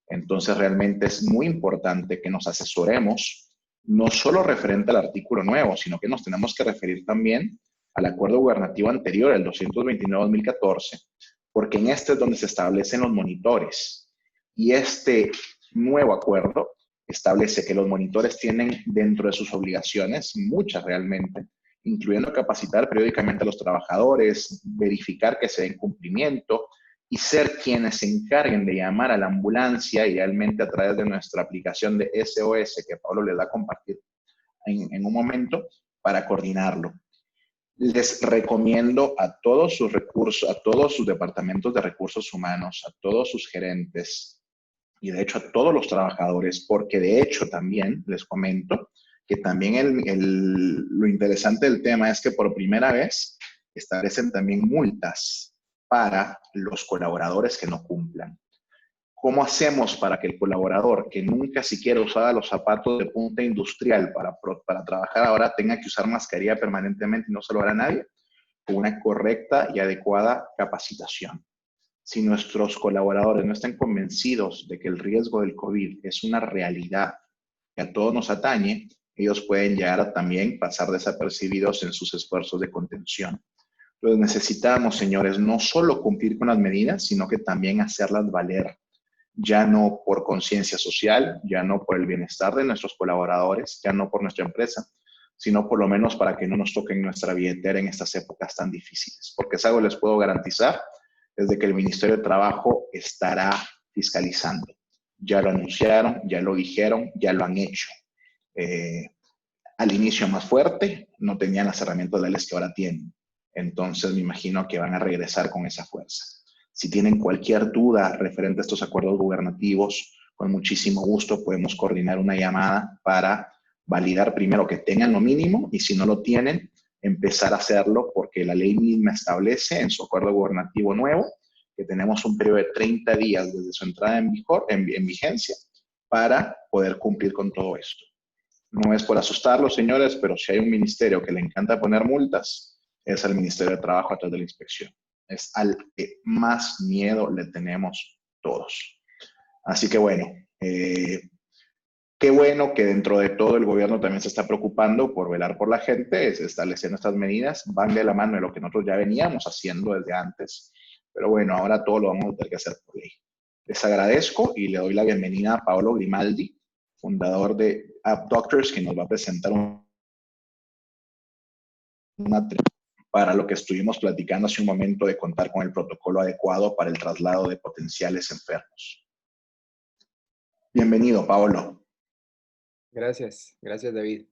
Entonces realmente es muy importante que nos asesoremos, no solo referente al artículo nuevo, sino que nos tenemos que referir también al acuerdo gubernativo anterior, el 229-2014, porque en este es donde se establecen los monitores. Y este nuevo acuerdo establece que los monitores tienen dentro de sus obligaciones, muchas realmente, incluyendo capacitar periódicamente a los trabajadores, verificar que se den cumplimiento y ser quienes se encarguen de llamar a la ambulancia, idealmente a través de nuestra aplicación de SOS, que Pablo les va a compartir en un momento, para coordinarlo. Les recomiendo a todos sus recursos, a todos sus departamentos de recursos humanos, a todos sus gerentes y de hecho a todos los trabajadores, porque de hecho también les comento que también lo interesante del tema es que por primera vez establecen también multas para los colaboradores que no cumplan. ¿Cómo hacemos para que el colaborador que nunca siquiera usaba los zapatos de punta industrial para trabajar ahora tenga que usar mascarilla permanentemente y no se lo hará nadie? Con una correcta y adecuada capacitación. Si nuestros colaboradores no están convencidos de que el riesgo del COVID es una realidad que a todos nos atañe, ellos pueden llegar a también pasar desapercibidos en sus esfuerzos de contención. Entonces necesitamos, señores, no solo cumplir con las medidas, sino que también hacerlas valer. Ya no por conciencia social, ya no por el bienestar de nuestros colaboradores, ya no por nuestra empresa, sino por lo menos para que no nos toquen nuestra billetera en estas épocas tan difíciles. Porque es algo que les puedo garantizar, desde que el Ministerio de Trabajo estará fiscalizando. Ya lo anunciaron, ya lo dijeron, ya lo han hecho. Al inicio más fuerte, no tenían las herramientas legales que ahora tienen. Entonces me imagino que van a regresar con esa fuerza. Si tienen cualquier duda referente a estos acuerdos gubernativos, con muchísimo gusto podemos coordinar una llamada para validar primero que tengan lo mínimo y si no lo tienen, empezar a hacerlo porque la ley misma establece en su acuerdo gubernativo nuevo que tenemos un periodo de 30 días desde su entrada en vigor, en vigencia, para poder cumplir con todo esto. No es por asustarlos, señores, pero si hay un ministerio que le encanta poner multas, es el Ministerio de Trabajo a través de la inspección. Es al que más miedo le tenemos todos. Así que bueno, qué bueno que dentro de todo el gobierno también se está preocupando por velar por la gente, estableciendo estas medidas, van de la mano de lo que nosotros ya veníamos haciendo desde antes. Pero bueno, ahora todo lo vamos a tener que hacer por ley. Les agradezco y le doy la bienvenida a Paolo Grimaldi, fundador de AppDoctors, que nos va a presentar para lo que estuvimos platicando hace un momento de contar con el protocolo adecuado para el traslado de potenciales enfermos. Bienvenido, Paolo. Gracias David.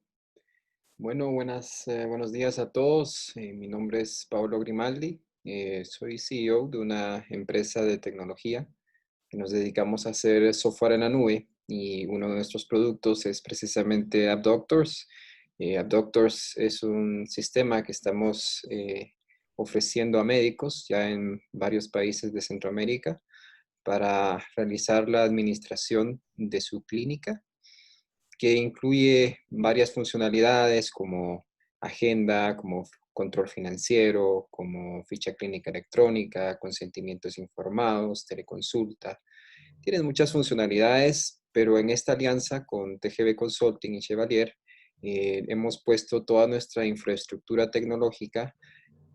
Bueno, buenos días a todos. Mi nombre es Paolo Grimaldi. Soy CEO de una empresa de tecnología que nos dedicamos a hacer software en la nube y uno de nuestros productos es precisamente AppDoctors. AppDoctors es un sistema que estamos ofreciendo a médicos ya en varios países de Centroamérica para realizar la administración de su clínica, que incluye varias funcionalidades como agenda, como control financiero, como ficha clínica electrónica, consentimientos informados, teleconsulta. Tienes muchas funcionalidades, pero en esta alianza con TGB Consulting y Chevalier hemos puesto toda nuestra infraestructura tecnológica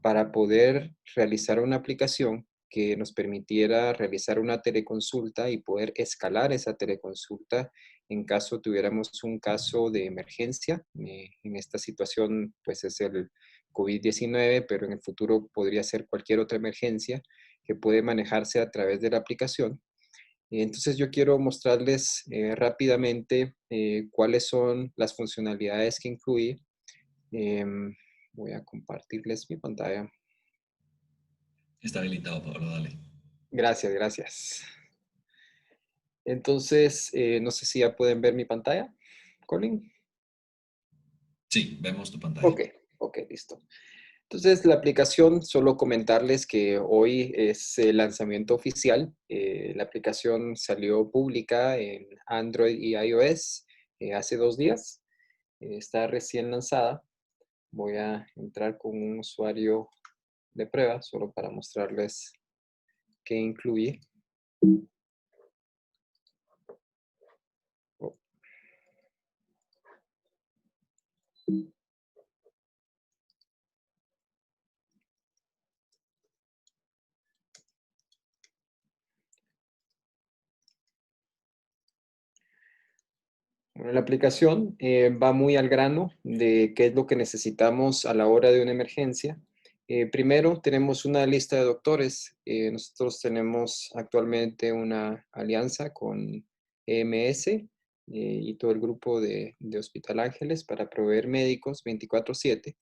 para poder realizar una aplicación que nos permitiera realizar una teleconsulta y poder escalar esa teleconsulta en caso tuviéramos un caso de emergencia. En esta situación, pues es el COVID-19, pero en el futuro podría ser cualquier otra emergencia que puede manejarse a través de la aplicación. Entonces yo quiero mostrarles rápidamente cuáles son las funcionalidades que incluye. Voy a compartirles mi pantalla. Está habilitado, Pablo, dale. Gracias, gracias. Entonces, no sé si ya pueden ver mi pantalla, Colin. Sí, vemos tu pantalla. Ok, ok, listo. Entonces, la aplicación, solo comentarles que hoy es el lanzamiento oficial. La aplicación salió pública en Android y iOS hace 2 días. Está recién lanzada. Voy a entrar con un usuario de prueba, solo para mostrarles qué incluye. Oh. Bueno, la aplicación va muy al grano de qué es lo que necesitamos a la hora de una emergencia. Primero, tenemos una lista de doctores. Nosotros tenemos actualmente una alianza con EMS y todo el grupo de Hospital Ángeles para proveer médicos 24/7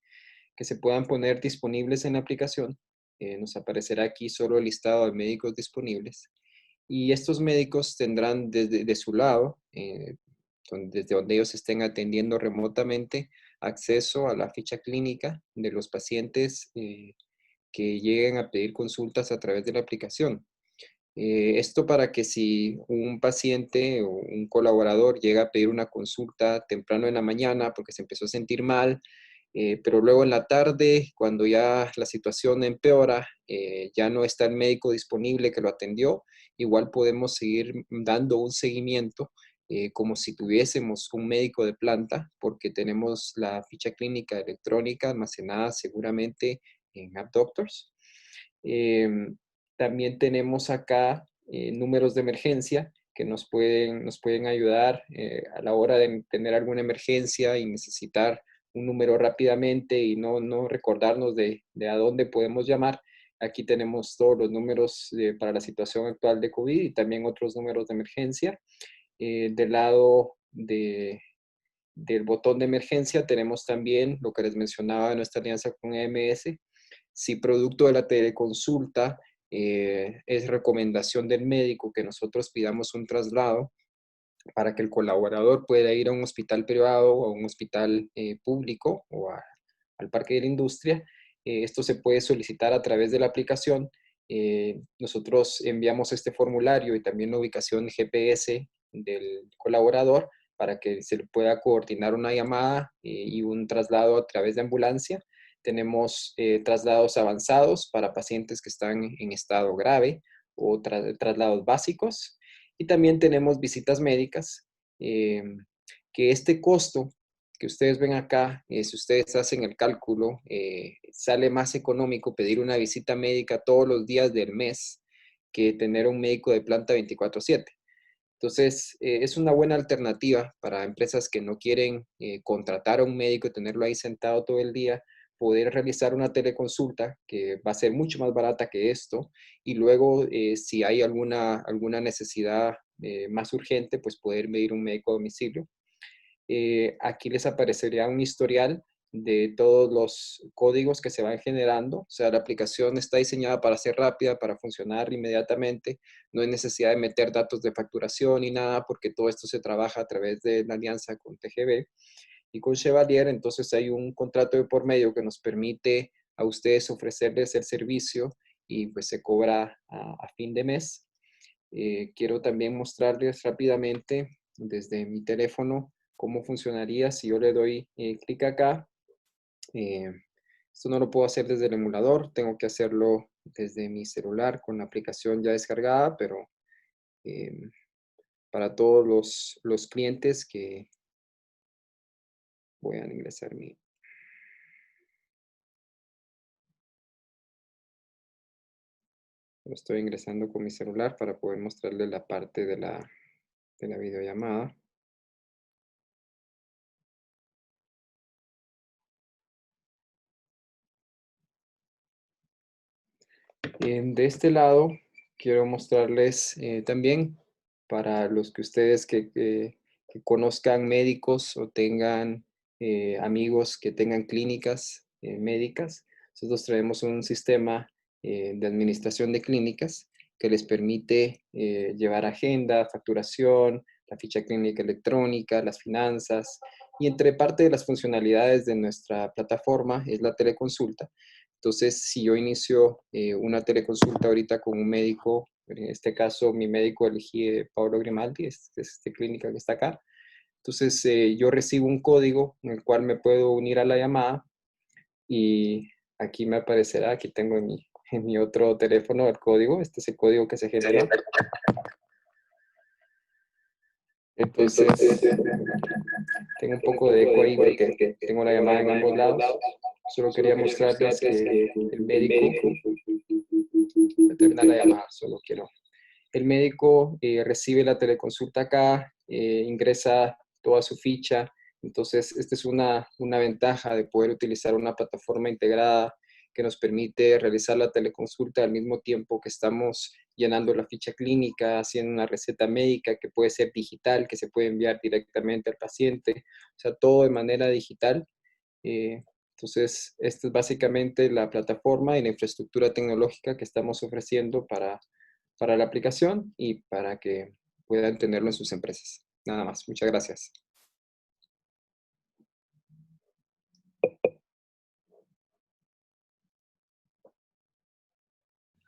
que se puedan poner disponibles en la aplicación. Nos aparecerá aquí solo el listado de médicos disponibles. Y estos médicos tendrán desde de su lado, desde donde ellos estén atendiendo remotamente, acceso a la ficha clínica de los pacientes que lleguen a pedir consultas a través de la aplicación. Esto para que si un paciente o un colaborador llega a pedir una consulta temprano en la mañana porque se empezó a sentir mal, pero luego en la tarde, cuando ya la situación empeora, ya no está el médico disponible que lo atendió, igual podemos seguir dando un seguimiento como si tuviésemos un médico de planta, porque tenemos la ficha clínica electrónica almacenada seguramente en AppDoctors. También tenemos acá números de emergencia que nos pueden ayudar a la hora de tener alguna emergencia y necesitar un número rápidamente y no recordarnos de a dónde podemos llamar. Aquí tenemos todos los números para la situación actual de COVID y también otros números de emergencia. Del lado del botón de emergencia tenemos también lo que les mencionaba de nuestra alianza con EMS. Si producto de la teleconsulta es recomendación del médico que nosotros pidamos un traslado para que el colaborador pueda ir a un hospital privado o a un hospital público o al parque de la industria, esto se puede solicitar a través de la aplicación. Nosotros enviamos este formulario y también la ubicación GPS del colaborador para que se le pueda coordinar una llamada y un traslado a través de ambulancia. Tenemos traslados avanzados para pacientes que están en estado grave o traslados básicos. Y también tenemos visitas médicas, que este costo que ustedes ven acá, si ustedes hacen el cálculo, sale más económico pedir una visita médica todos los días del mes que tener un médico de planta 24/7. Entonces, es una buena alternativa para empresas que no quieren contratar a un médico y tenerlo ahí sentado todo el día, poder realizar una teleconsulta que va a ser mucho más barata que esto y luego, si hay alguna necesidad más urgente, pues poder medir un médico a domicilio. Aquí les aparecería un historial de todos los códigos que se van generando. O sea, la aplicación está diseñada para ser rápida, para funcionar inmediatamente. No hay necesidad de meter datos de facturación ni nada, porque todo esto se trabaja a través de la alianza con TGB y con Chevalier. Entonces hay un contrato de por medio que nos permite a ustedes ofrecerles el servicio y pues se cobra a fin de mes. Quiero también mostrarles rápidamente desde mi teléfono cómo funcionaría si yo le doy clic acá. Esto no lo puedo hacer desde el emulador, tengo que hacerlo desde mi celular con la aplicación ya descargada, pero para todos los clientes que voy a ingresar lo estoy ingresando con mi celular para poder mostrarles la parte de la videollamada. De este lado, quiero mostrarles también para los que ustedes que conozcan médicos o tengan amigos que tengan clínicas médicas. Nosotros traemos un sistema de administración de clínicas que les permite llevar agenda, facturación, la ficha clínica electrónica, las finanzas, y entre parte de las funcionalidades de nuestra plataforma es la teleconsulta. Entonces, si yo inicio una teleconsulta ahorita con un médico, en este caso mi médico elegí Paolo Grimaldi, es esta clínica que está acá. Entonces, yo recibo un código en el cual me puedo unir a la llamada y aquí me aparecerá, aquí tengo en mi otro teléfono el código, este es el código que se genera. Entonces, tengo un poco de eco ahí porque tengo la llamada en ambos lados. Solo quería mostrarles que el médico, voy a terminar la llamada, solo quiero. El médico recibe la teleconsulta acá, ingresa toda su ficha. Entonces, esta es una ventaja de poder utilizar una plataforma integrada que nos permite realizar la teleconsulta al mismo tiempo que estamos llenando la ficha clínica, haciendo una receta médica que puede ser digital, que se puede enviar directamente al paciente, o sea, todo de manera digital. Entonces, esta es básicamente la plataforma y la infraestructura tecnológica que estamos ofreciendo para la aplicación y para que puedan tenerlo en sus empresas. Nada más. Muchas gracias.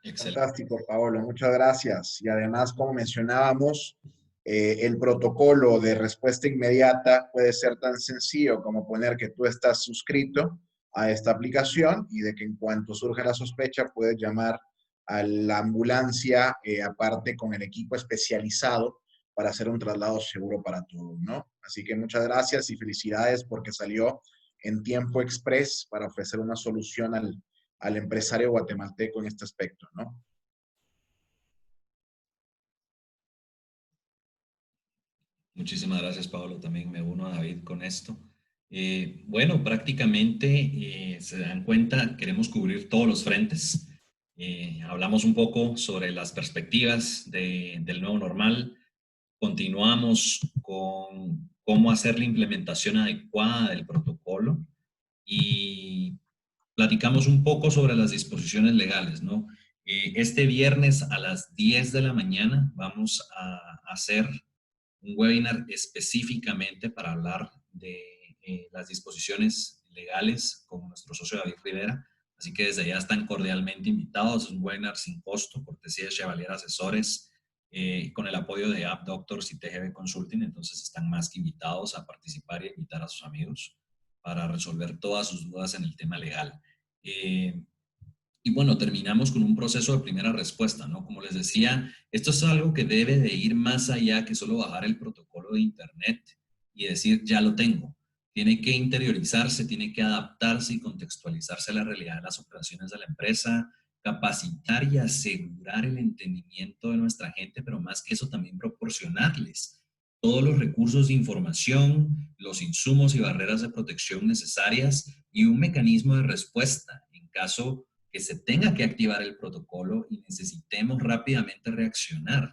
Excelente. Fantástico, Paolo, muchas gracias. Y además, como mencionábamos, el protocolo de respuesta inmediata puede ser tan sencillo como poner que tú estás suscrito a esta aplicación y de que en cuanto surja la sospecha puedes llamar a la ambulancia aparte con el equipo especializado para hacer un traslado seguro para todos, ¿no? Así que muchas gracias y felicidades porque salió en tiempo express para ofrecer una solución al empresario guatemalteco en este aspecto, ¿no? Muchísimas gracias, Pablo. También me uno a David con esto. Bueno, prácticamente se dan cuenta, queremos cubrir todos los frentes. Hablamos un poco sobre las perspectivas del nuevo normal. Continuamos con cómo hacer la implementación adecuada del protocolo y platicamos un poco sobre las disposiciones legales, ¿no? Este viernes a las 10 de la mañana vamos a hacer un webinar específicamente para hablar de las disposiciones legales con nuestro socio David Rivera. Así que desde ya están cordialmente invitados. Es un webinar sin costo, cortesía de Chevalier Asesores, con el apoyo de App Doctors y TGB Consulting. Entonces están más que invitados a participar y a invitar a sus amigos para resolver todas sus dudas en el tema legal. Y bueno, terminamos con un proceso de primera respuesta, ¿no? Como les decía, esto es algo que debe de ir más allá que solo bajar el protocolo de Internet y decir, ya lo tengo. Tiene que interiorizarse, tiene que adaptarse y contextualizarse a la realidad de las operaciones de la empresa, capacitar y asegurar el entendimiento de nuestra gente, pero más que eso también proporcionarles todos los recursos de información, los insumos y barreras de protección necesarias y un mecanismo de respuesta en caso que se tenga que activar el protocolo y necesitemos rápidamente reaccionar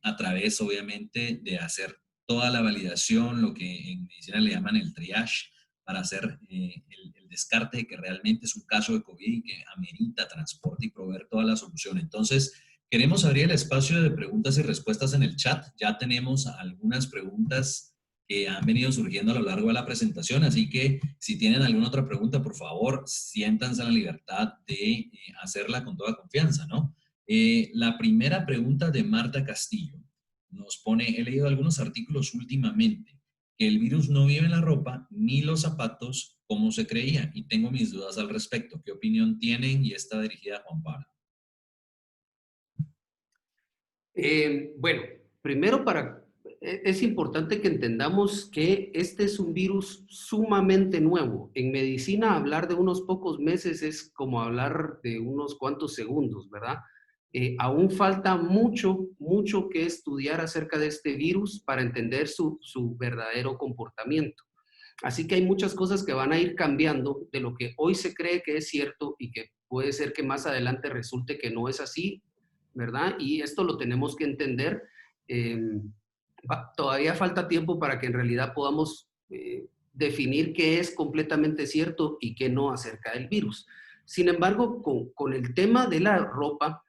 a través, obviamente, de hacer toda la validación, lo que en medicina le llaman el triage, para hacer el descarte de que realmente es un caso de COVID y que amerita transporte y proveer toda la solución. Entonces, queremos abrir el espacio de preguntas y respuestas en el chat. Ya tenemos algunas preguntas que han venido surgiendo a lo largo de la presentación. Así que si tienen alguna otra pregunta, por favor, siéntanse en la libertad de hacerla con toda confianza, ¿no? La primera pregunta de Marta Castillo nos pone, he leído algunos artículos últimamente, que el virus no vive en la ropa ni los zapatos como se creía, y tengo mis dudas al respecto. ¿Qué opinión tienen? Y está dirigida a Juan Pablo. Bueno, primero es importante que entendamos que este es un virus sumamente nuevo. En medicina hablar de unos pocos meses es como hablar de unos cuantos segundos, ¿verdad? Aún falta mucho, mucho que estudiar acerca de este virus para entender su verdadero comportamiento. Así que hay muchas cosas que van a ir cambiando de lo que hoy se cree que es cierto y que puede ser que más adelante resulte que no es así, ¿verdad? Y esto lo tenemos que entender. Todavía falta tiempo para que en realidad podamos definir qué es completamente cierto y qué no acerca del virus. Sin embargo, con el tema de la ropa,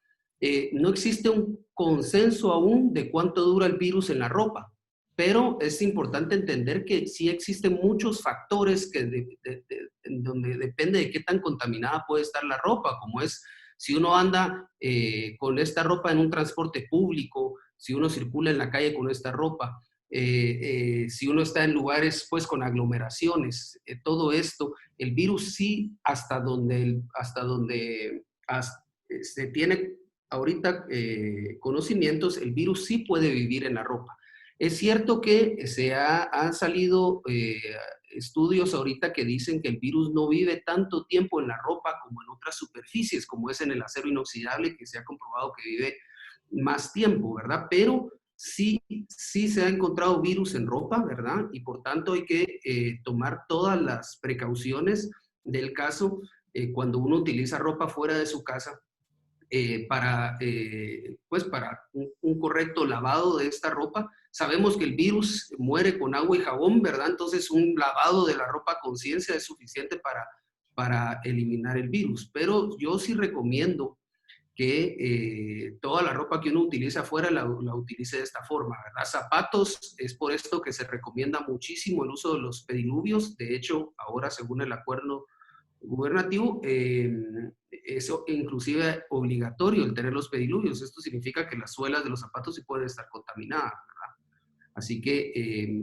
no existe un consenso aún de cuánto dura el virus en la ropa, pero es importante entender que sí existen muchos factores en donde depende de qué tan contaminada puede estar la ropa, como es si uno anda con esta ropa en un transporte público, si uno circula en la calle con esta ropa, si uno está en lugares pues con aglomeraciones, todo esto, el virus sí, hasta se tiene ahorita conocimientos, el virus sí puede vivir en la ropa. Es cierto que han salido estudios ahorita que dicen que el virus no vive tanto tiempo en la ropa como en otras superficies, como es en el acero inoxidable, que se ha comprobado que vive más tiempo, ¿verdad? Pero sí se ha encontrado virus en ropa, ¿verdad? Y por tanto hay que tomar todas las precauciones del caso cuando uno utiliza ropa fuera de su casa para un correcto lavado de esta ropa. Sabemos que el virus muere con agua y jabón, ¿verdad? Entonces un lavado de la ropa a conciencia es suficiente para eliminar el virus. Pero yo sí recomiendo que toda la ropa que uno utiliza afuera la utilice de esta forma, ¿verdad? Zapatos, es por esto que se recomienda muchísimo el uso de los pediluvios. De hecho, ahora según el acuerdo gubernativo, eso inclusive obligatorio el tener los pediluvios. Esto significa que las suelas de los zapatos sí pueden estar contaminadas, ¿verdad? Así que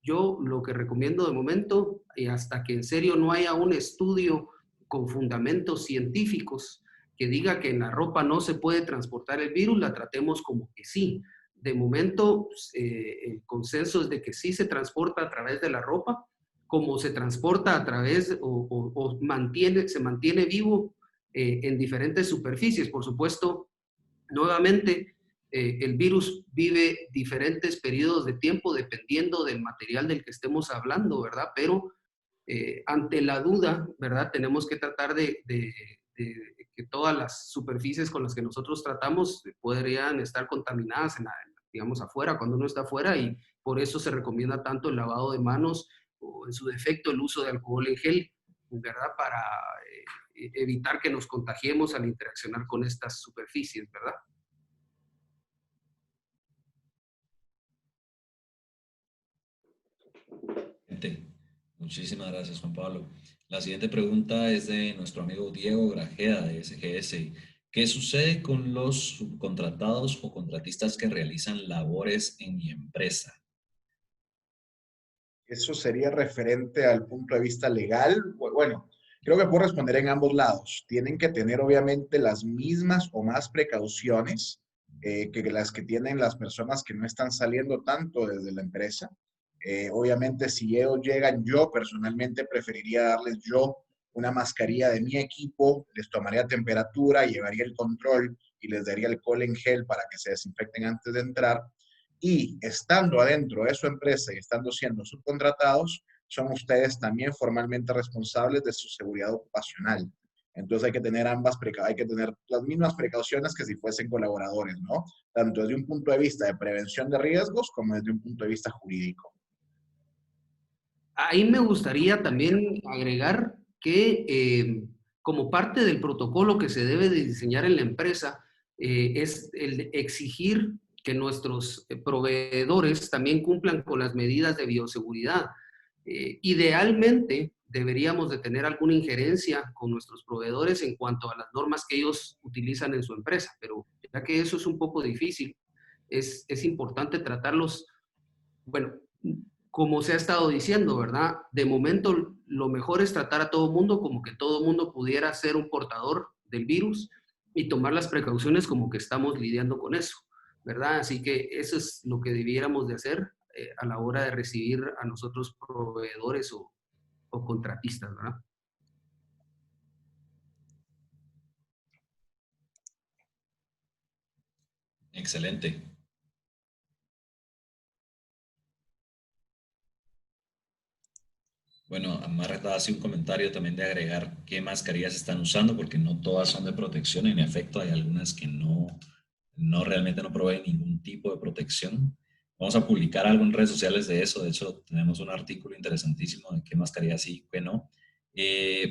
yo lo que recomiendo de momento, hasta que en serio no haya un estudio con fundamentos científicos que diga que en la ropa no se puede transportar el virus, la tratemos como que sí. De momento, el consenso es de que sí se transporta a través de la ropa, como se transporta a través se mantiene vivo en diferentes superficies. Por supuesto, nuevamente, el virus vive diferentes periodos de tiempo dependiendo del material del que estemos hablando, ¿verdad? Pero ante la duda, ¿verdad? Tenemos que tratar de que todas las superficies con las que nosotros tratamos podrían estar contaminadas, digamos, afuera, cuando uno está afuera, y por eso se recomienda tanto el lavado de manos o en su defecto el uso de alcohol en gel, ¿verdad? Para evitar que nos contagiemos al interaccionar con estas superficies, ¿verdad? Muchísimas gracias, Juan Pablo. La siguiente pregunta es de nuestro amigo Diego Grajeda, de SGS. ¿Qué sucede con los subcontratados o contratistas que realizan labores en mi empresa? Eso sería referente al punto de vista legal. Bueno, creo que puedo responder en ambos lados. Tienen que tener obviamente las mismas o más precauciones que las que tienen las personas que no están saliendo tanto desde la empresa. Obviamente, si ellos llegan, yo personalmente preferiría darles yo una mascarilla de mi equipo, les tomaría temperatura, llevaría el control y les daría alcohol en gel para que se desinfecten antes de entrar. Y estando adentro de su empresa y estando siendo subcontratados, son ustedes también formalmente responsables de su seguridad ocupacional. Entonces hay que tener hay que tener las mismas precauciones que si fuesen colaboradores, ¿no? Tanto desde un punto de vista de prevención de riesgos como desde un punto de vista jurídico. Ahí me gustaría también agregar que como parte del protocolo que se debe de diseñar en la empresa, es el de exigir que nuestros proveedores también cumplan con las medidas de bioseguridad. Idealmente, deberíamos de tener alguna injerencia con nuestros proveedores en cuanto a las normas que ellos utilizan en su empresa, pero ya que eso es un poco difícil, es importante tratarlos, bueno, como se ha estado diciendo, ¿verdad? De momento, lo mejor es tratar a todo mundo como que todo mundo pudiera ser un portador del virus y tomar las precauciones como que estamos lidiando con eso, ¿verdad? Así que eso es lo que debiéramos de hacer a la hora de recibir a nosotros proveedores o contratistas, ¿verdad? Excelente. Bueno, Marta hace un comentario también de agregar qué mascarillas están usando, porque no todas son de protección. En efecto, hay algunas que no realmente no proveen ningún tipo de protección. Vamos a publicar algo en redes sociales de eso. De hecho, tenemos un artículo interesantísimo de qué mascarilla sí y qué no.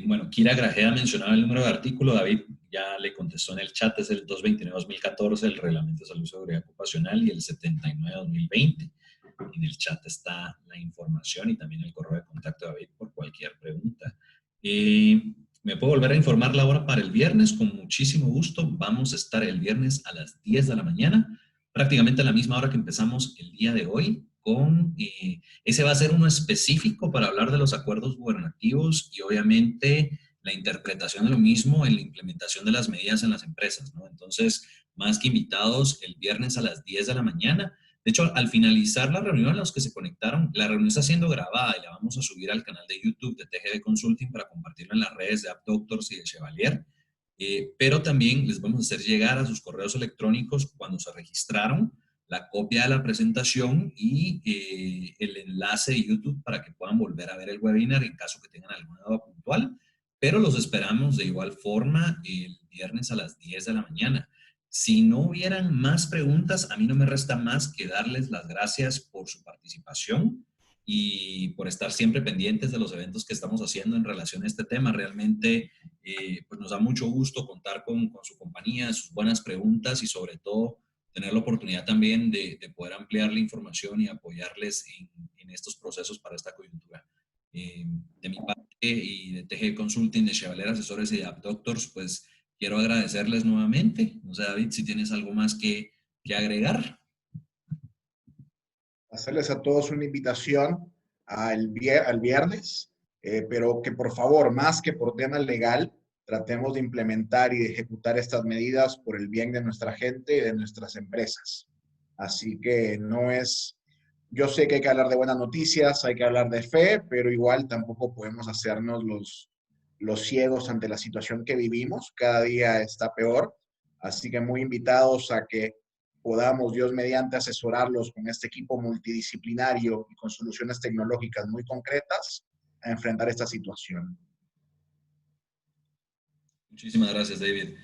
Bueno, Kira Grajeda mencionaba el número de artículo. David ya le contestó en el chat. Es el 229-2014, el Reglamento de Salud y Seguridad Ocupacional, y el 79-2020. En el chat está la información y también el correo de contacto de David por cualquier pregunta. ¿Me puedo volver a informar la hora para el viernes? Con muchísimo gusto. Vamos a estar el viernes a las 10 de la mañana, prácticamente a la misma hora que empezamos el día de hoy. Ese va a ser uno específico para hablar de los acuerdos gubernativos y obviamente la interpretación de lo mismo en la implementación de las medidas en las empresas, ¿no? Entonces, más que invitados, el viernes a las 10 de la mañana. De hecho, al finalizar la reunión, los que se conectaron, la reunión está siendo grabada y la vamos a subir al canal de YouTube de TGV Consulting para compartirla en las redes de AppDoctors y de Chevalier. Pero también les vamos a hacer llegar a sus correos electrónicos cuando se registraron la copia de la presentación y el enlace de YouTube para que puedan volver a ver el webinar en caso que tengan alguna duda puntual. Pero los esperamos de igual forma el viernes a las 10 de la mañana. Si no hubieran más preguntas, a mí no me resta más que darles las gracias por su participación y por estar siempre pendientes de los eventos que estamos haciendo en relación a este tema. Realmente pues nos da mucho gusto contar con su compañía, sus buenas preguntas y sobre todo tener la oportunidad también de poder ampliar la información y apoyarles en estos procesos para esta coyuntura. De mi parte y de TG Consulting, de Chevalier Asesores y de AppDoctors, pues quiero agradecerles nuevamente. No sé, David, si tienes algo más que agregar. Hacerles a todos una invitación al viernes, pero que por favor, más que por tema legal, tratemos de implementar y de ejecutar estas medidas por el bien de nuestra gente y de nuestras empresas. Así que no es... Yo sé que hay que hablar de buenas noticias, hay que hablar de fe, pero igual tampoco podemos hacernos los ciegos ante la situación que vivimos. Cada día está peor. Así que muy invitados a que podamos, Dios mediante, asesorarlos con este equipo multidisciplinario y con soluciones tecnológicas muy concretas a enfrentar esta situación. Muchísimas gracias, David.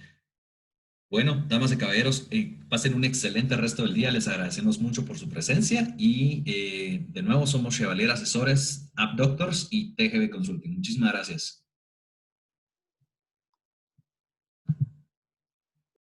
Bueno, damas y caballeros, pasen un excelente resto del día. Les agradecemos mucho por su presencia y de nuevo somos Chevalier Asesores, AppDoctors y TGV Consulting. Muchísimas gracias.